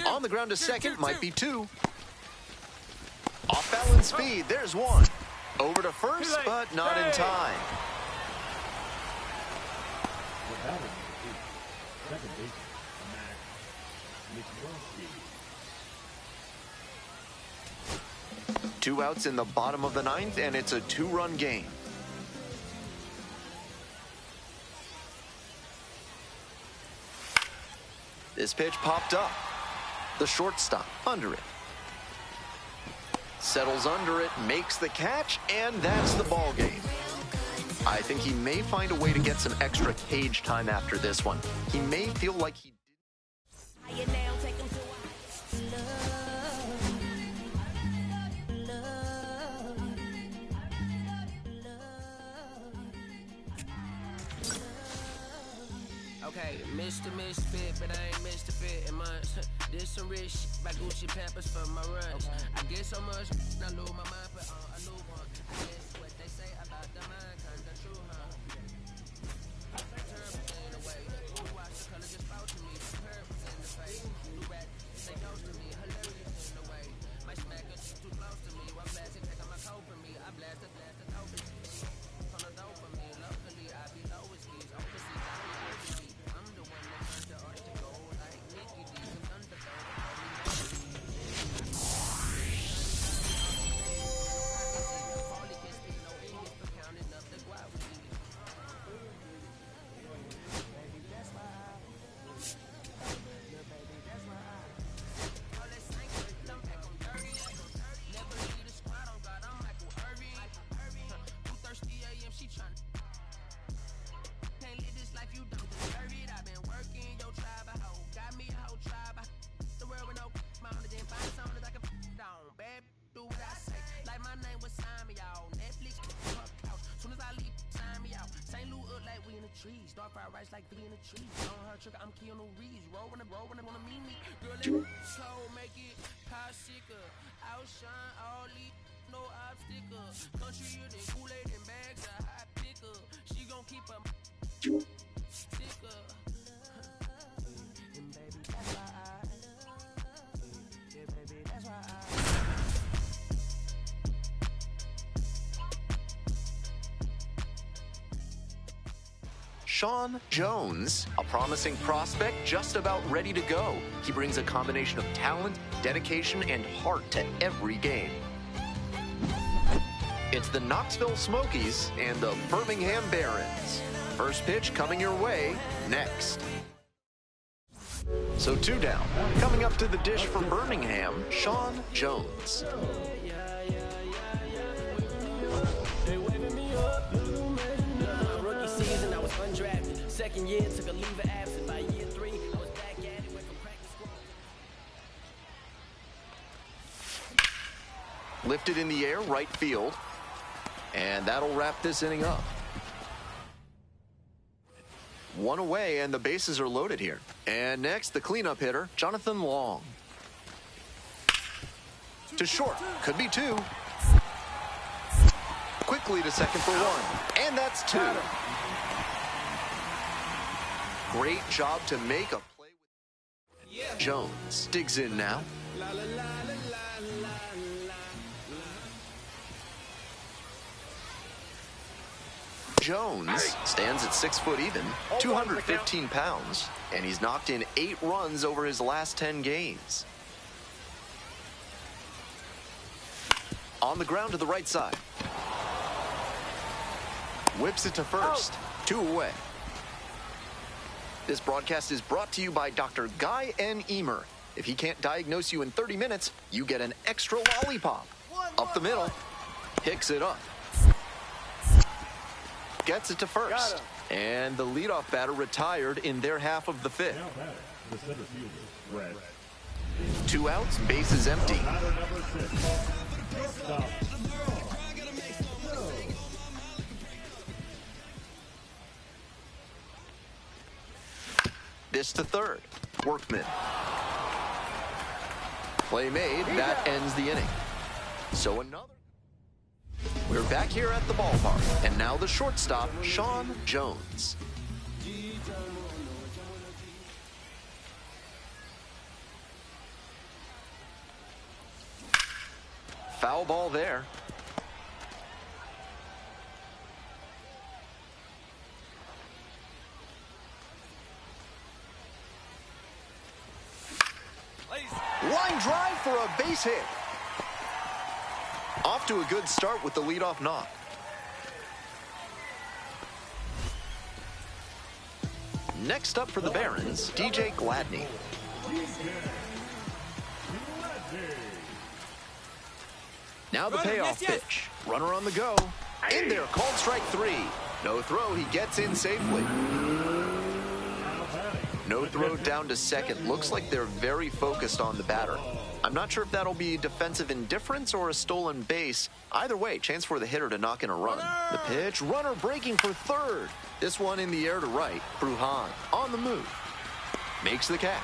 On the ground to second, might be two. Off balance speed, there's one. Over to first, but not in time. Second baseman, Max Nikolowski. 2 outs in the bottom of the ninth, and it's a 2-run game. This pitch popped up. The shortstop under it. Settles under it, makes the catch, and that's the ball game. I think he may find a way to get some extra cage time after this one. He may feel like he did. Okay, Mr. Misfit, but I ain't Mr. Fit in months. Did some rich shit by Gucci Pampers for my runs. I get so much, I lose my mind, but I lose one. I guess what they say about the mind, kinda true, huh? Turn in the way. Blue watch, the color just spoke to me. Purpose in the face. Blue rat, say close to me. Hilarious in the way. My smacker too close to me. One blast, take on my coat for me. I blast the over. On the dope for me. Locally, I be low as keys. Overseas, I be overseas. I'm the one that turns the art to gold like Nicky D. Some trees, dark fried rice like three in a tree. On her trigger, I'm Keanu Reeves. Rolling, wanna meet me. Girl, let cold, make it hot sicker. Outshine all these, no obstacle. Country in the Kool-Aid and bags of hot picker. She gon' keep a sticker. And baby, that's why yeah, baby, that's why Sean Jones, a promising prospect just about ready to go. He brings a combination of talent, dedication, and heart to every game. It's the Knoxville Smokies and the Birmingham Barons. First pitch coming your way next. So 2 down. Coming up to the dish for Birmingham, Sean Jones. undrafted. Second year, took a leave of absence. By year 3, I was back at it, went from practice squad. Lifted in the air, right field. And that'll wrap this inning up. 1 away, and the bases are loaded here. And next, the cleanup hitter, Jonathan Long. To short, could be 2. Quickly to second for 1. And that's 2. Great job to make a play with Jones. Digs in now. Jones stands at 6 foot even, 215 pounds, and he's knocked in 8 runs over his last 10 games. On the ground to the right side. Whips it to first. 2 away. This broadcast is brought to you by Dr. Guy N. Emer. If he can't diagnose you in 30 minutes, you get an extra lollipop. Up the middle. Picks it up. Gets it to first. And the leadoff batter retired in their half of the 5th. Now batter, the center fielder, Brett. 2 outs, bases empty. Batter number 6. Stop. This to third. Workman. Play made. That ends the inning. So another. We're back here at the ballpark. And now the shortstop, Sean Jones. Foul ball there. Line drive for a base hit. Off to a good start with the leadoff knock. Next up for the Barons, DJ Gladney. Now the payoff pitch. Runner on the go. In there, called strike three. No throw, he gets in safely. No throw down to second. Looks like they're very focused on the batter. I'm not sure if that'll be defensive indifference or a stolen base. Either way, chance for the hitter to knock in a run. The pitch, runner breaking for third. This one in the air to right. Bruhan on the move. Makes the catch.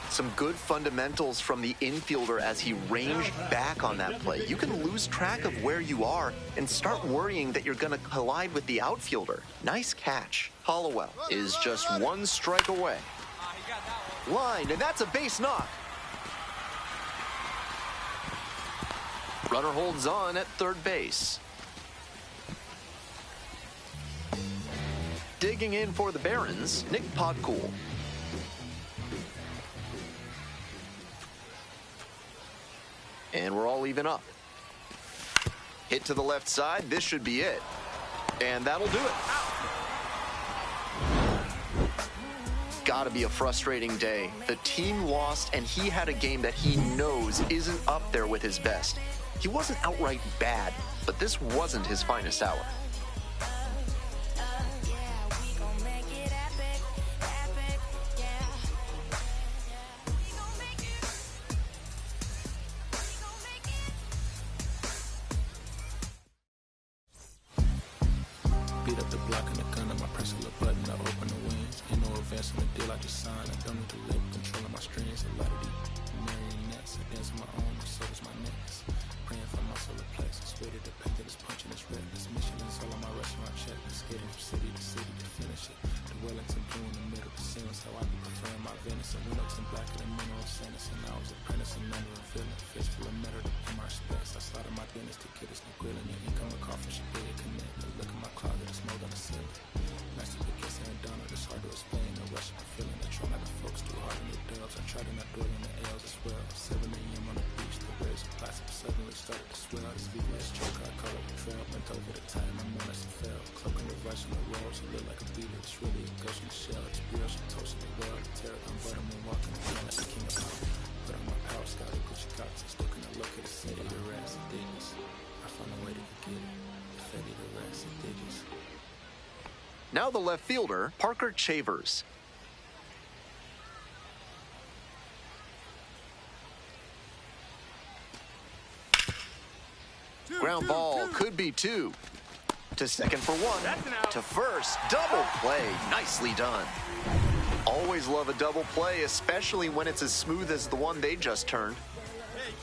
Some good fundamentals from the infielder as he ranged back on that play. You can lose track of where you are and start worrying that you're going to collide with the outfielder. Nice catch. Hollowell is just one strike away. Line, and that's a base knock. Runner holds on at third base. Digging in for the Barons, Nick Podcool. And we're all even up. Hit to the left side. This should be it. And that'll do it. Gotta be a frustrating day. The team lost, and he had a game that he knows isn't up there with his best. He wasn't outright bad, but this wasn't his finest hour. Beat up the block and the gun, I press a button, I open the wings. Ain't no advance on the deal, I just sign. I don't need to live, controlling my strings. A lot of these marionettes, I dance on my own, so does my necks. Praying for my solar plexus, ready to paint that it's punching, it's red. This mission is all on my restaurant check. Skating from city to finish it. The Wellington blue in the middle, the ceilings, how I be preferring my venison. Windows and blacker than mineral sentence. And I was apprentice and none of feeling. Fish full of metal to pay my respects. I slaughter my dentist to kid us, no grilling. The income of coffee should be a connect. Look at my closet, it's smoke on the ceiling. Master Pickets and Donald, it's hard to explain. The rush of the feeling. I try not to focus too hard on the dubs. I try to not dwell on the L's as well. 7 a.m. on the beach, the waves of plastic suddenly started to swell. This VVS choke, I call it the trail. Went over the time, I'm on as it fell. Cloaking the rush on the road, she look like a beater. It's really a ghost in the shell. It's real, she toasting the world. The terror, I'm butterman walking the planet, the king of power. Put on my power, scout a Gucci cops. I'm stuck in the look of the city. The rest of digits. I found a way to get it. The fetty, the rest of digits. Now the left fielder, Parker Chavers. Ground ball could be two. To second for one. To first, double play. Nicely done. Always love a double play, especially when it's as smooth as the one they just turned.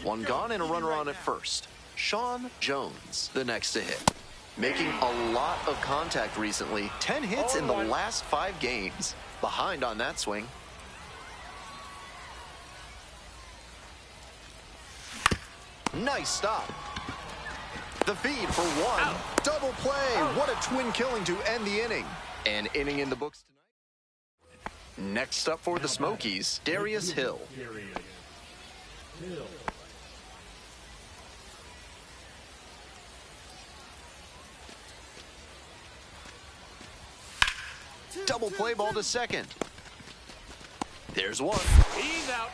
One gone and a runner on at first. Sean Jones, the next to hit. Making a lot of contact recently. 10 hits in the last 5 games. Behind on that swing. Nice stop. The feed for one. Double play. What a twin killing to end the inning. An inning in the books tonight. Next up for the Smokies, Darius Hill. Double play ball to second. There's one. He's out.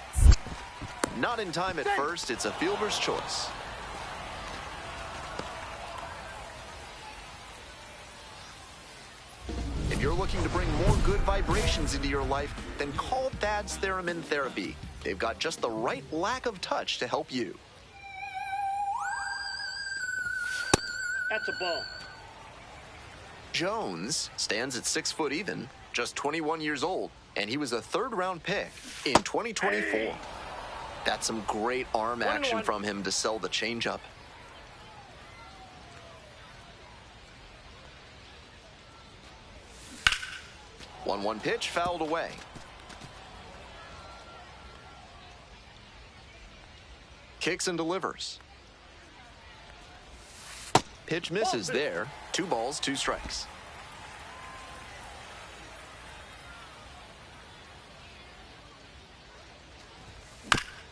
Not in time at first. It's a fielder's choice. If you're looking to bring more good vibrations into your life, then call Thad's Theremin Therapy. They've got just the right lack of touch to help you. That's a ball. Jones stands at 6 foot even, just 21 years old, and he was a third-round pick in 2024. That's some great arm action from him to sell the changeup. 1-1 pitch fouled away. Kicks and delivers. Pitch misses there. 2 balls, 2 strikes.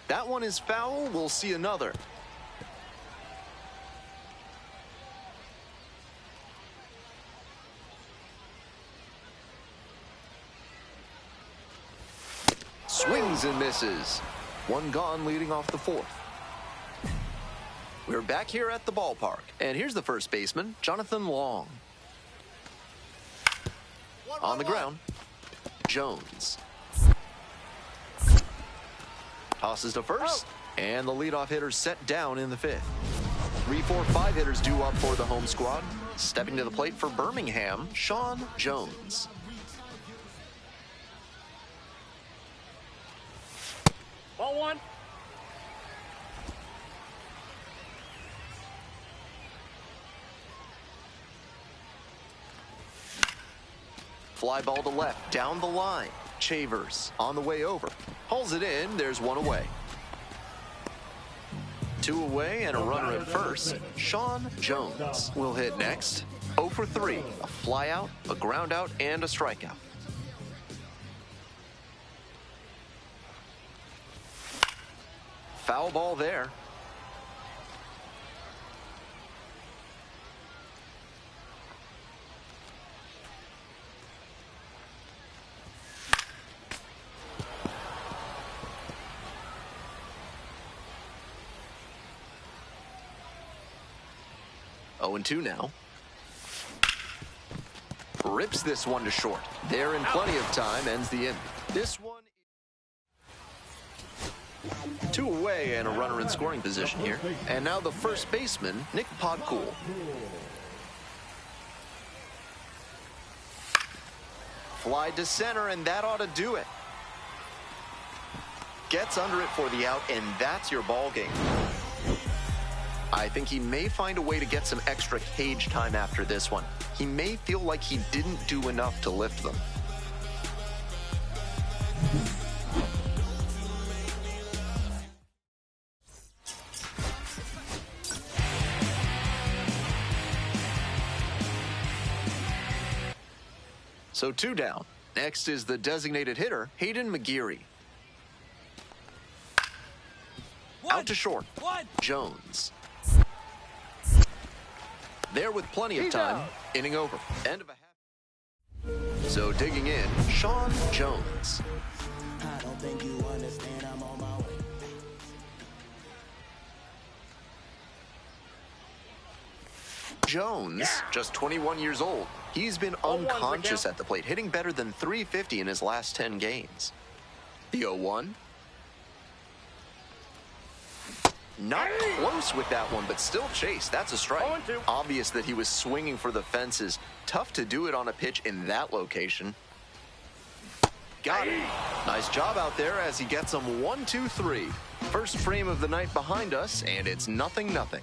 That one is foul. We'll see another. Swings and misses. 1 gone leading off the 4th. We're back here at the ballpark. And here's the first baseman, Jonathan Long. On the ground, Jones. Tosses to first, and the leadoff hitter set down in the 5th. 3, 4, 5 hitters due up for the home squad. Stepping to the plate for Birmingham, Sean Jones. Ball 1. Fly ball to left, down the line. Chavers on the way over. Hauls it in, there's 1 away. 2 away and a runner at first. Sean Jones will hit next. 0 for 3, a fly out, a ground out, and a strikeout. Foul ball there. Oh, 0-2 now. Rips this one to short. There in plenty of time, ends the inning. This one. 2 away and a runner in scoring position here. And now the first baseman, Nick Podcool. Fly to center, and that ought to do it. Gets under it for the out, and that's your ball game. I think he may find a way to get some extra cage time after this one. He may feel like he didn't do enough to lift them. So 2 down. Next is the designated hitter, Hayden McGeary. Out to short. Jones. There with plenty of time. Inning over. End of a half. So digging in, Sean Jones. I don't think you understand, I'm on my way. Jones, just 21 years old. He's been unconscious at the plate, hitting better than .350 in his last 10 games. The 0-1. Not close with that one, but still chase. That's a strike. Obvious that he was swinging for the fences. Tough to do it on a pitch in that location. Got it. Nice job out there as he gets them 1, 2, 3. First frame of the night behind us, and it's 0-0.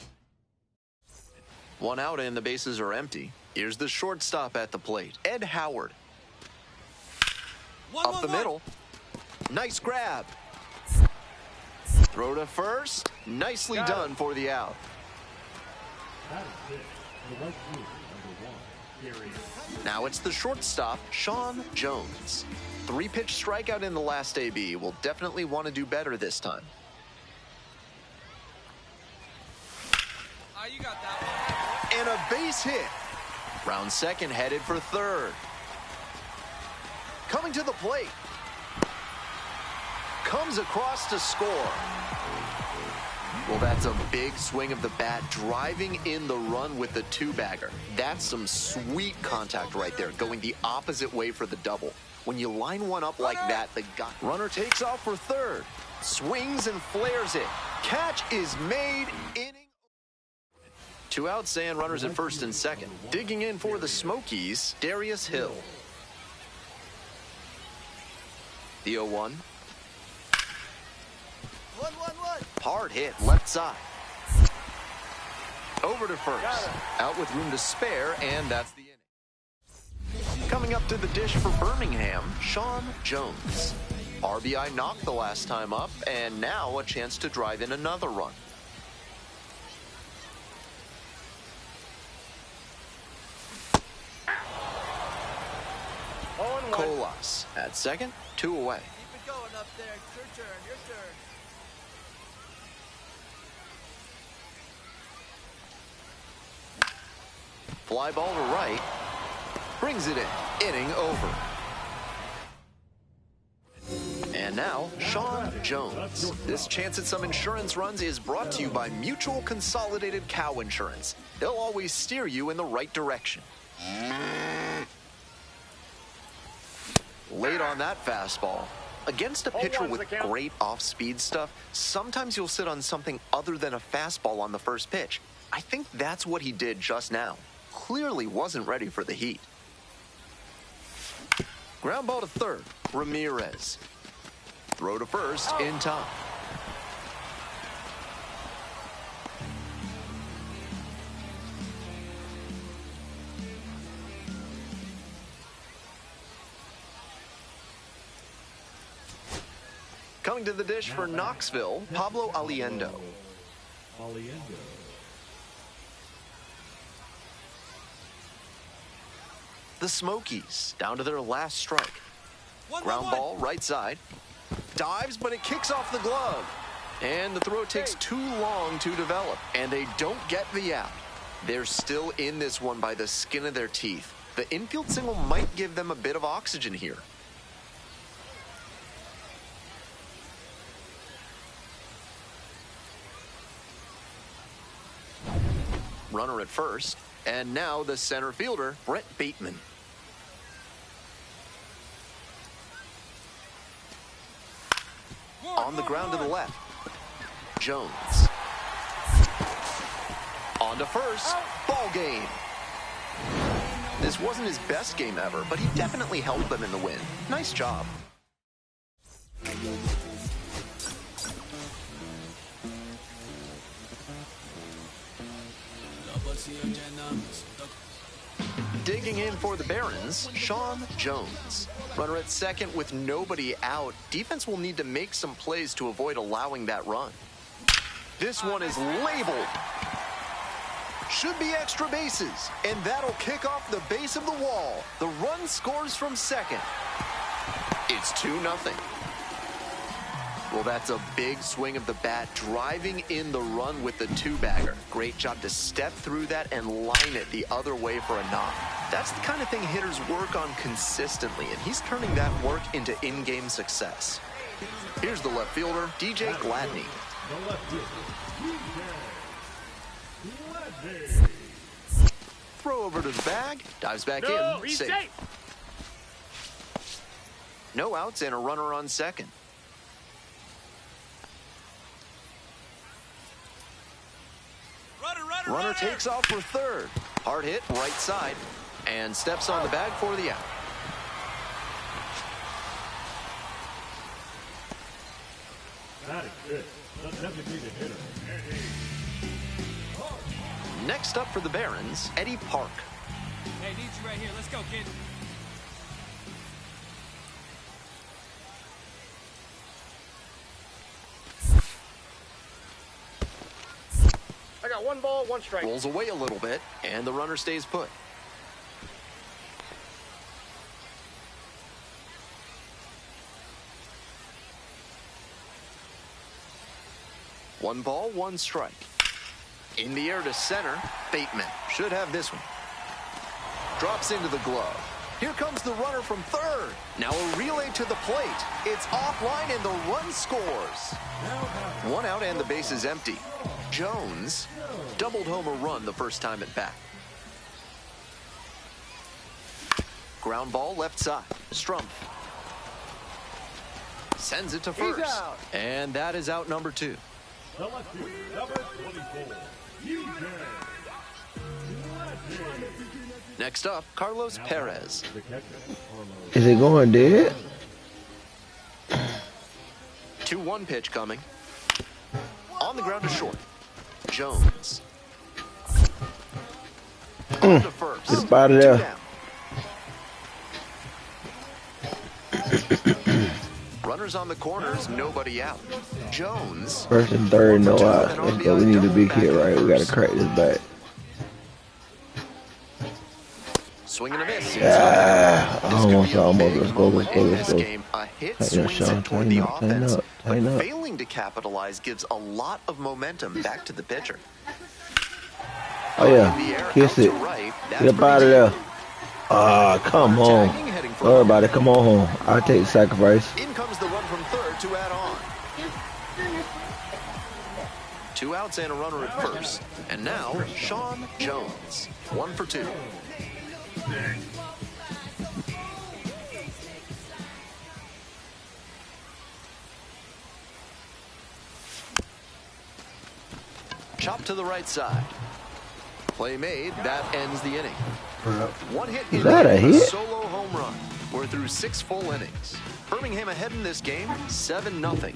1 out and the bases are empty. Here's the shortstop at the plate, Ed Howard. Up the middle. Nice grab. Throw to first. Nicely done for the out. Now it's the shortstop, Sean Jones. 3-pitch strikeout in the last AB. Will definitely want to do better this time. You got that one. And a base hit. Round second headed for third. Coming to the plate. Comes across to score. Well, that's a big swing of the bat, driving in the run with the 2-bagger. That's some sweet contact right there, going the opposite way for the double. When you line one up like that, the runner takes off for third. Swings and flares it. Catch is made. Inning Two outs and runners at first and second. Digging in for the Smokies, Darius Hill. The 0-1. Hard hit, left side. Over to first. Out with room to spare, and that's the inning. Coming up to the dish for Birmingham, Sean Jones. RBI knocked the last time up, and now a chance to drive in another run. Colas at second, 2 away. Keep it going up there. It's your turn, your turn. Fly ball to right. Brings it in. Inning over. And now, Sean Jones. This chance at some insurance runs is brought to you by Mutual Consolidated Cow Insurance. They'll always steer you in the right direction. Late on that fastball. Against a pitcher with great off-speed stuff, sometimes you'll sit on something other than a fastball on the first pitch. I think that's what he did just now. Clearly wasn't ready for the heat. Ground ball to third, Ramirez. Throw to first in time. Coming to the dish for Knoxville, Pablo Aliendo. The Smokies down to their last strike. Ground ball right side. Dives, but it kicks off the glove. And the throw takes too long to develop. And they don't get the out. They're still in this one by the skin of their teeth. The infield single might give them a bit of oxygen here. Runner at first. And now the center fielder, Brett Bateman. On the ground to the left. Jones. On to first. Ball game. This wasn't his best game ever, but he definitely helped them in the win. Nice job. Digging in for the Barons, Sean Jones. Runner at second with nobody out. Defense will need to make some plays to avoid allowing that run. This one is labeled. Should be extra bases, and that'll kick off the base of the wall. The run scores from second. It's 2-0. Well, that's a big swing of the bat, driving in the run with the two-bagger. Great job to step through that and line it the other way for a knock. That's the kind of thing hitters work on consistently, and he's turning that work into in-game success. Here's the left fielder, DJ Gladney. Throw over to the bag, dives back in, safe. No outs and a runner on second. Runner takes off for third. Hard hit, right side, and steps on the bag for the out. That is good. Doesn't need a hitter. Next up for the Barons, Eddie Park. Hey, need you right here. Let's go, kid. I got 1 ball, 1 strike. Rolls away a little bit, and the runner stays put. One ball, 1 strike. In the air to center, Bateman should have this one. Drops into the glove. Here comes the runner from third. Now a relay to the plate. It's offline and the run scores. 1 out and the base is empty. Jones doubled home a run the first time at bat. Ground ball left side. Strumpf sends it to first. And that is out number 2. The left fielder, number 24, DJ Next up, Carlos Perez. Is it going dead? 2-1 pitch coming. On the ground to short. Jones. On to first. Get up out of there. Runners on the corners, nobody out. Jones. First and third, no outs. Let's go. We need a big hit, right? We got to crack this back. Swing and a miss. Yeah. Almost. Let's go. Game, a hit swings it toward the offense, but failing to capitalize gives a lot of momentum back to the pitcher. Oh, yeah. Kiss it. Get up out of there. Ah, come on. Everybody, come on home. I'll take the sacrifice. In comes the run from third to add on. 2 outs and a runner at first. And now, Sean Jones. 1 for 2. Chop to the right side. Play made. That ends the inning. One hit in a solo home run. We're through 6 full innings. Birmingham ahead in this game, 7-0.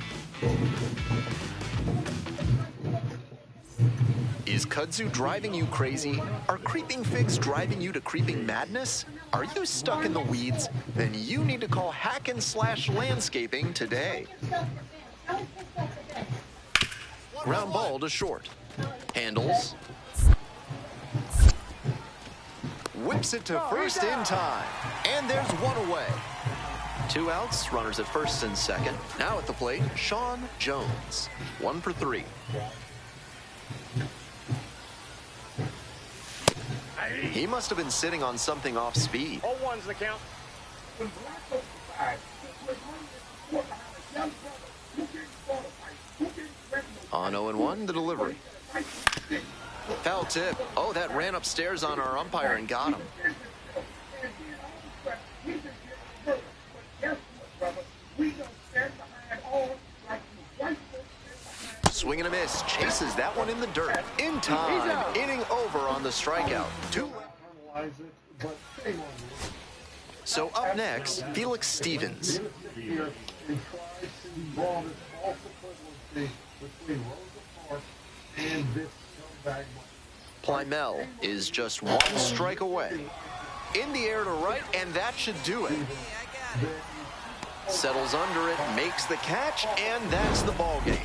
Is kudzu driving you crazy? Are creeping figs driving you to creeping madness? Are you stuck in the weeds? Then you need to call Hack and Slash Landscaping today. Ground ball to short. Handles. Whips it to first in time. And there's one away. 2 outs, runners at first and second. Now at the plate, Sean Jones. 1 for 3. He must have been sitting on something off speed. 0-1's the count. On 0-1, the delivery. Foul tip. Oh, that ran upstairs on our umpire and got him. Swing and a miss. Chases that one in the dirt. In time. Inning over on the strikeout. 2. So up next, Felix Stevens. Plymel is just 1 strike away. In the air to right, and that should do it. Settles under it, makes the catch, and that's the ball game.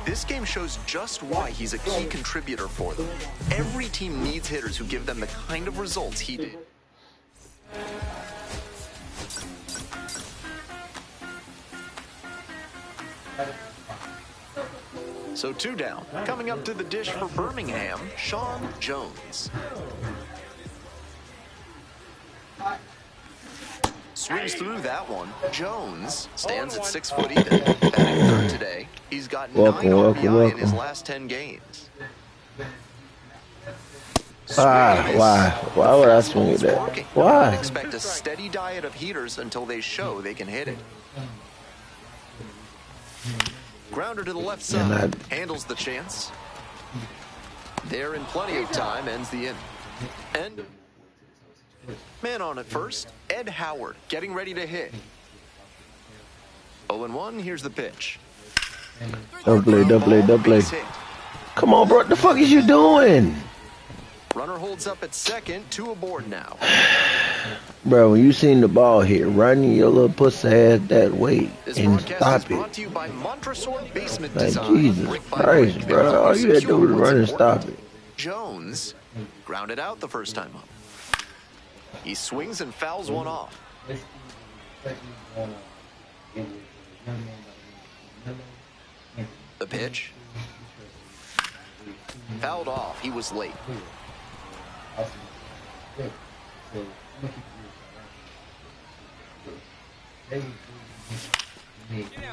This game shows just why he's a key contributor for them. Every team needs hitters who give them the kind of results he did. So 2 down. Coming up to the dish for Birmingham, Sean Jones. Swings through that one. Jones stands at 6 foot even. Batting third today. He's got 9 RBI in his last 10 games. Why would I swing at that? Why? Expect a steady diet of heaters until they show they can hit it. Grounder to the left side. Handles the chance. There in plenty of time. Ends the inning. And man on at first. Ed Howard getting ready to hit. 0-1. Here's the pitch. Double play. Come on, bro. What the fuck is you doing? Runner holds up at second. 2 aboard now. Bro, when you seen the ball hit, run your little pussy ass that way and stop it. Brought to you by Montresor Basement Like, Design. Jesus Christ, bro. All you had to do was run and stop it. Jones grounded out the first time up. He swings and fouls one off. The pitch. Fouled off. He was late.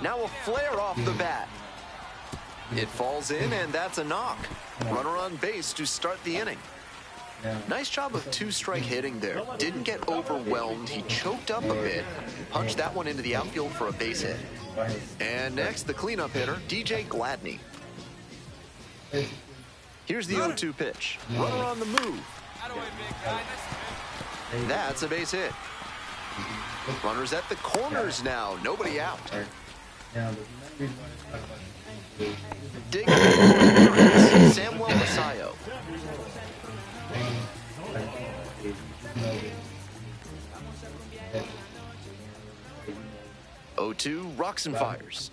Now a flare off the bat. It falls in, and that's a knock. Runner on base to start the inning. Nice job of 2-strike hitting there. Didn't get overwhelmed. He choked up a bit. Punched that one into the outfield for a base hit. And next, the cleanup hitter, DJ Gladney. Here's the 0-2 pitch. Runner on the move. That's a base hit. Runners at the corners now. Nobody out. Digging in, Samuel Masayo. 0-2, rocks and fires.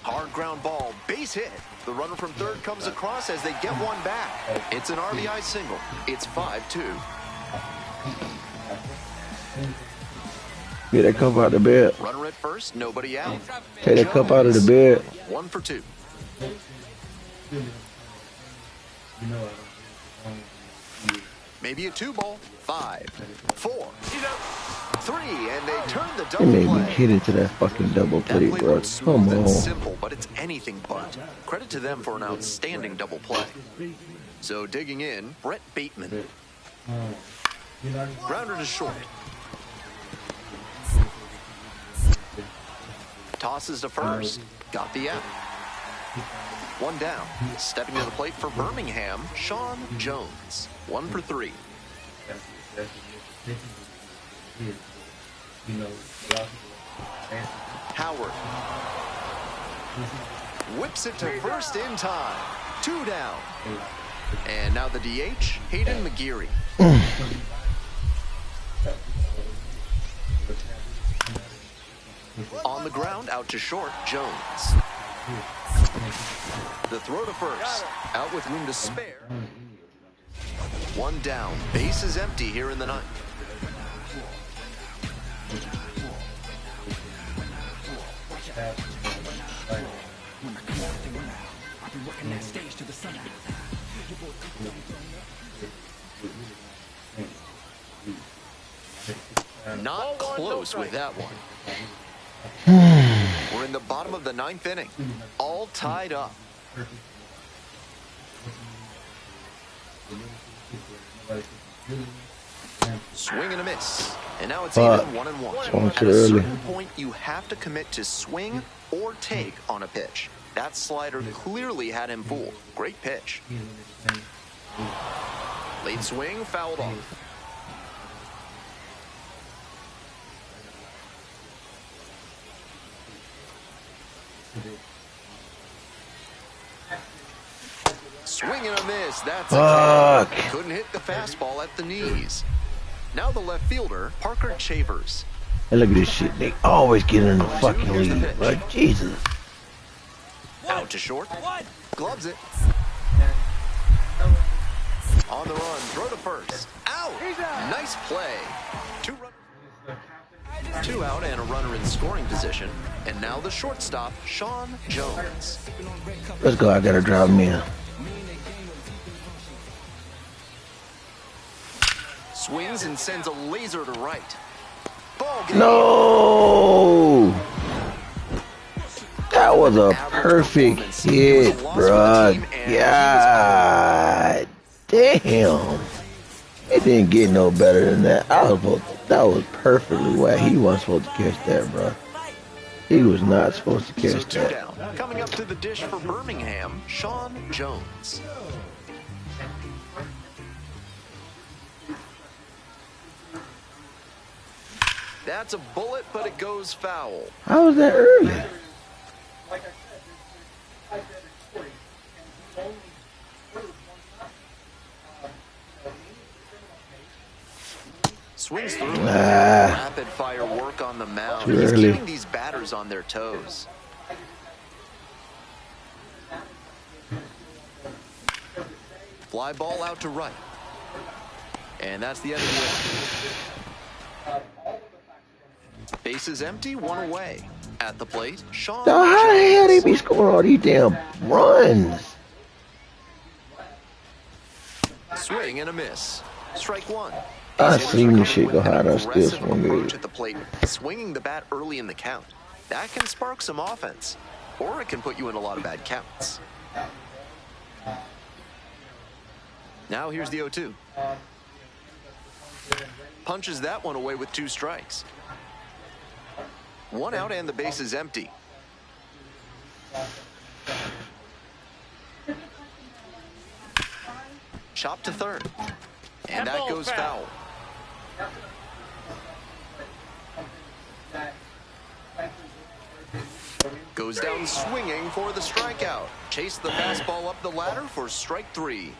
Hard ground ball, base hit. The runner from third comes across as they get one back. It's an RBI single. It's 5-2. Get that cup out of the bed. Runner at first, nobody out. Take that cup out of the bed. 1 for 2. Maybe a 2-ball. 5, 4, 3, and they turn the double They made play. me hit into that fucking double play, bro. Come on. Simple, but it's anything but. Credit to them for an outstanding double play. So digging in, Brett Bateman. Grounder to short. Tosses to first. Got the out. 1 down. Stepping to the plate for Birmingham, Sean Jones. 1 for 3. Howard. Whips it to first in time. 2 down. And now the DH, Hayden McGeary. On the ground, out to short, Jones. The throw to first, out with room to spare. 1 down, base is empty here in the ninth. Not close with that one. We're in the bottom of the 9th inning, all tied up. Swing and a miss, and now it's even 1-1. At a certain point, you have to commit to swing or take on a pitch. That slider clearly had him fooled. Great pitch. Late swing, fouled off. Swing and a miss. That's a K. Couldn't hit the fastball at the knees. Now the left fielder, Parker Chavers. And look at this shit. They always get in the fucking lead, bro. Jesus. Out to short. Gloves it. On the run. Throw to first. Out. Nice play. 2 out and a runner in scoring position. And now the shortstop, Sean Jones. Let's go. I gotta drive him in. Swings and sends a laser to right. Ball game. No! That was a perfect hit, bruh. God damn. It didn't get no better than that. That was perfectly where he wasn't supposed to catch that, bro. He was not supposed to catch So 2 that. down. Coming up to the dish for Birmingham, Sean Jones. That's a bullet, but it goes foul. How was that early? Swings through. Rapid fire work on the mound. He's keeping these batters on their toes. Fly ball out to right. And that's the end of the inning. Base is empty, 1 away. At the plate, Sean. How the hell they be scoring all these damn runs? Swing and a miss. Strike 1. I seen this shit go hard. I still swung it. At the plate, swinging the bat early in the count. That can spark some offense, or it can put you in a lot of bad counts. Now here's the 0-2. Punches that one away with 2 strikes. 1 out and the base is empty. Chop to third. And that goes foul. Goes down swinging for the strikeout. Chase the fastball up the ladder for strike 3.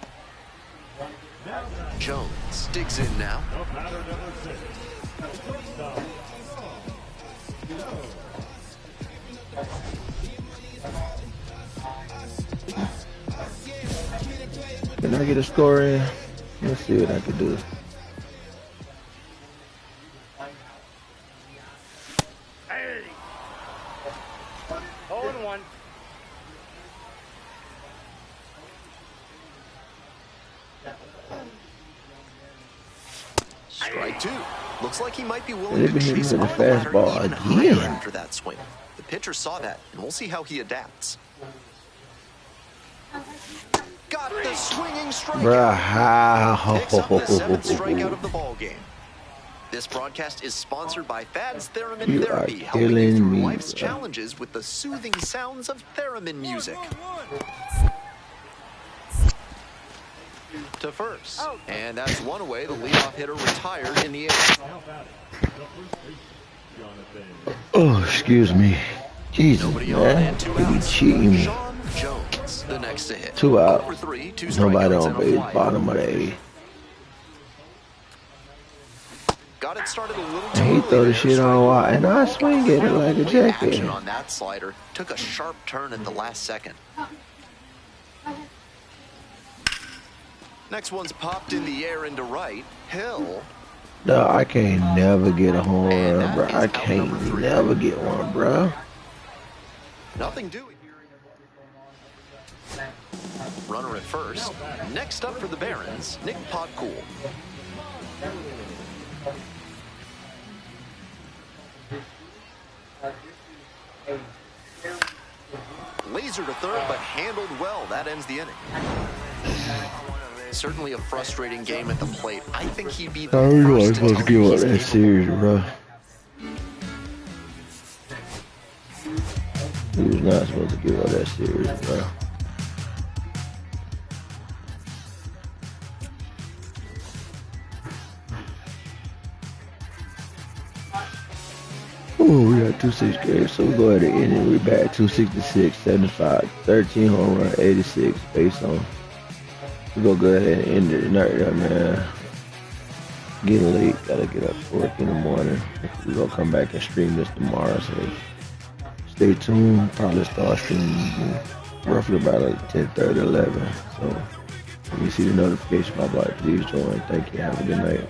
Jones digs in now. Can I get a score in? Let's see what I can do. Hey. 0-1. Strike 2. Looks like he might be willing to They've been hitting chase with up the the ladder fastball even higher again. after that swing. The pitcher saw that, and we'll see how he adapts. Got the swinging strikeout. Bruh, how? Picks up the 7th strikeout of the ball game. This broadcast is sponsored by Thad's Theremin You Therapy, are helping you killing through me, life's bro. challenges with the soothing sounds of theremin music. To first, and that's one away. The leadoff hitter retired in the 8th. Oh, excuse me. Jesus, Nobody on man. and 2 You be outs. cheating me. Sean Jones, the next to hit. 2 out. 0 for 3, 2 Nobody strikeouts on and a base. fly. Bottom of the 8th. Got it started a little too And he early throw the there, shit striking on out wide, and I swing at it like a Late action jacket. on that slider. Took a sharp turn at the last second. Next one's popped in the air into right. Hill. No, I can't never get a home And run, bro. that is I out can't number 3. never get one, bro. Nothing doing. Runner at first. Next up for the Barons, Nick Podcool. Laser to third, but handled well. That ends the inning. Certainly a frustrating game at the plate. I think he'd be the I don't know I'm first to supposed tell to you give up he's that capable. series, bro. He was not supposed to give up that series, bro. Ooh, we got 2-6 games, so we go ahead and end it. We back 266, 75, 13 home run, 86 based on. We gonna go ahead and end it tonight, man. Getting late, gotta get up to work in the morning. We gonna come back and stream this tomorrow, so stay tuned. Probably start streaming roughly about 10:30, 11. So when you see the notification pop out, please join. Thank you. Have a good night.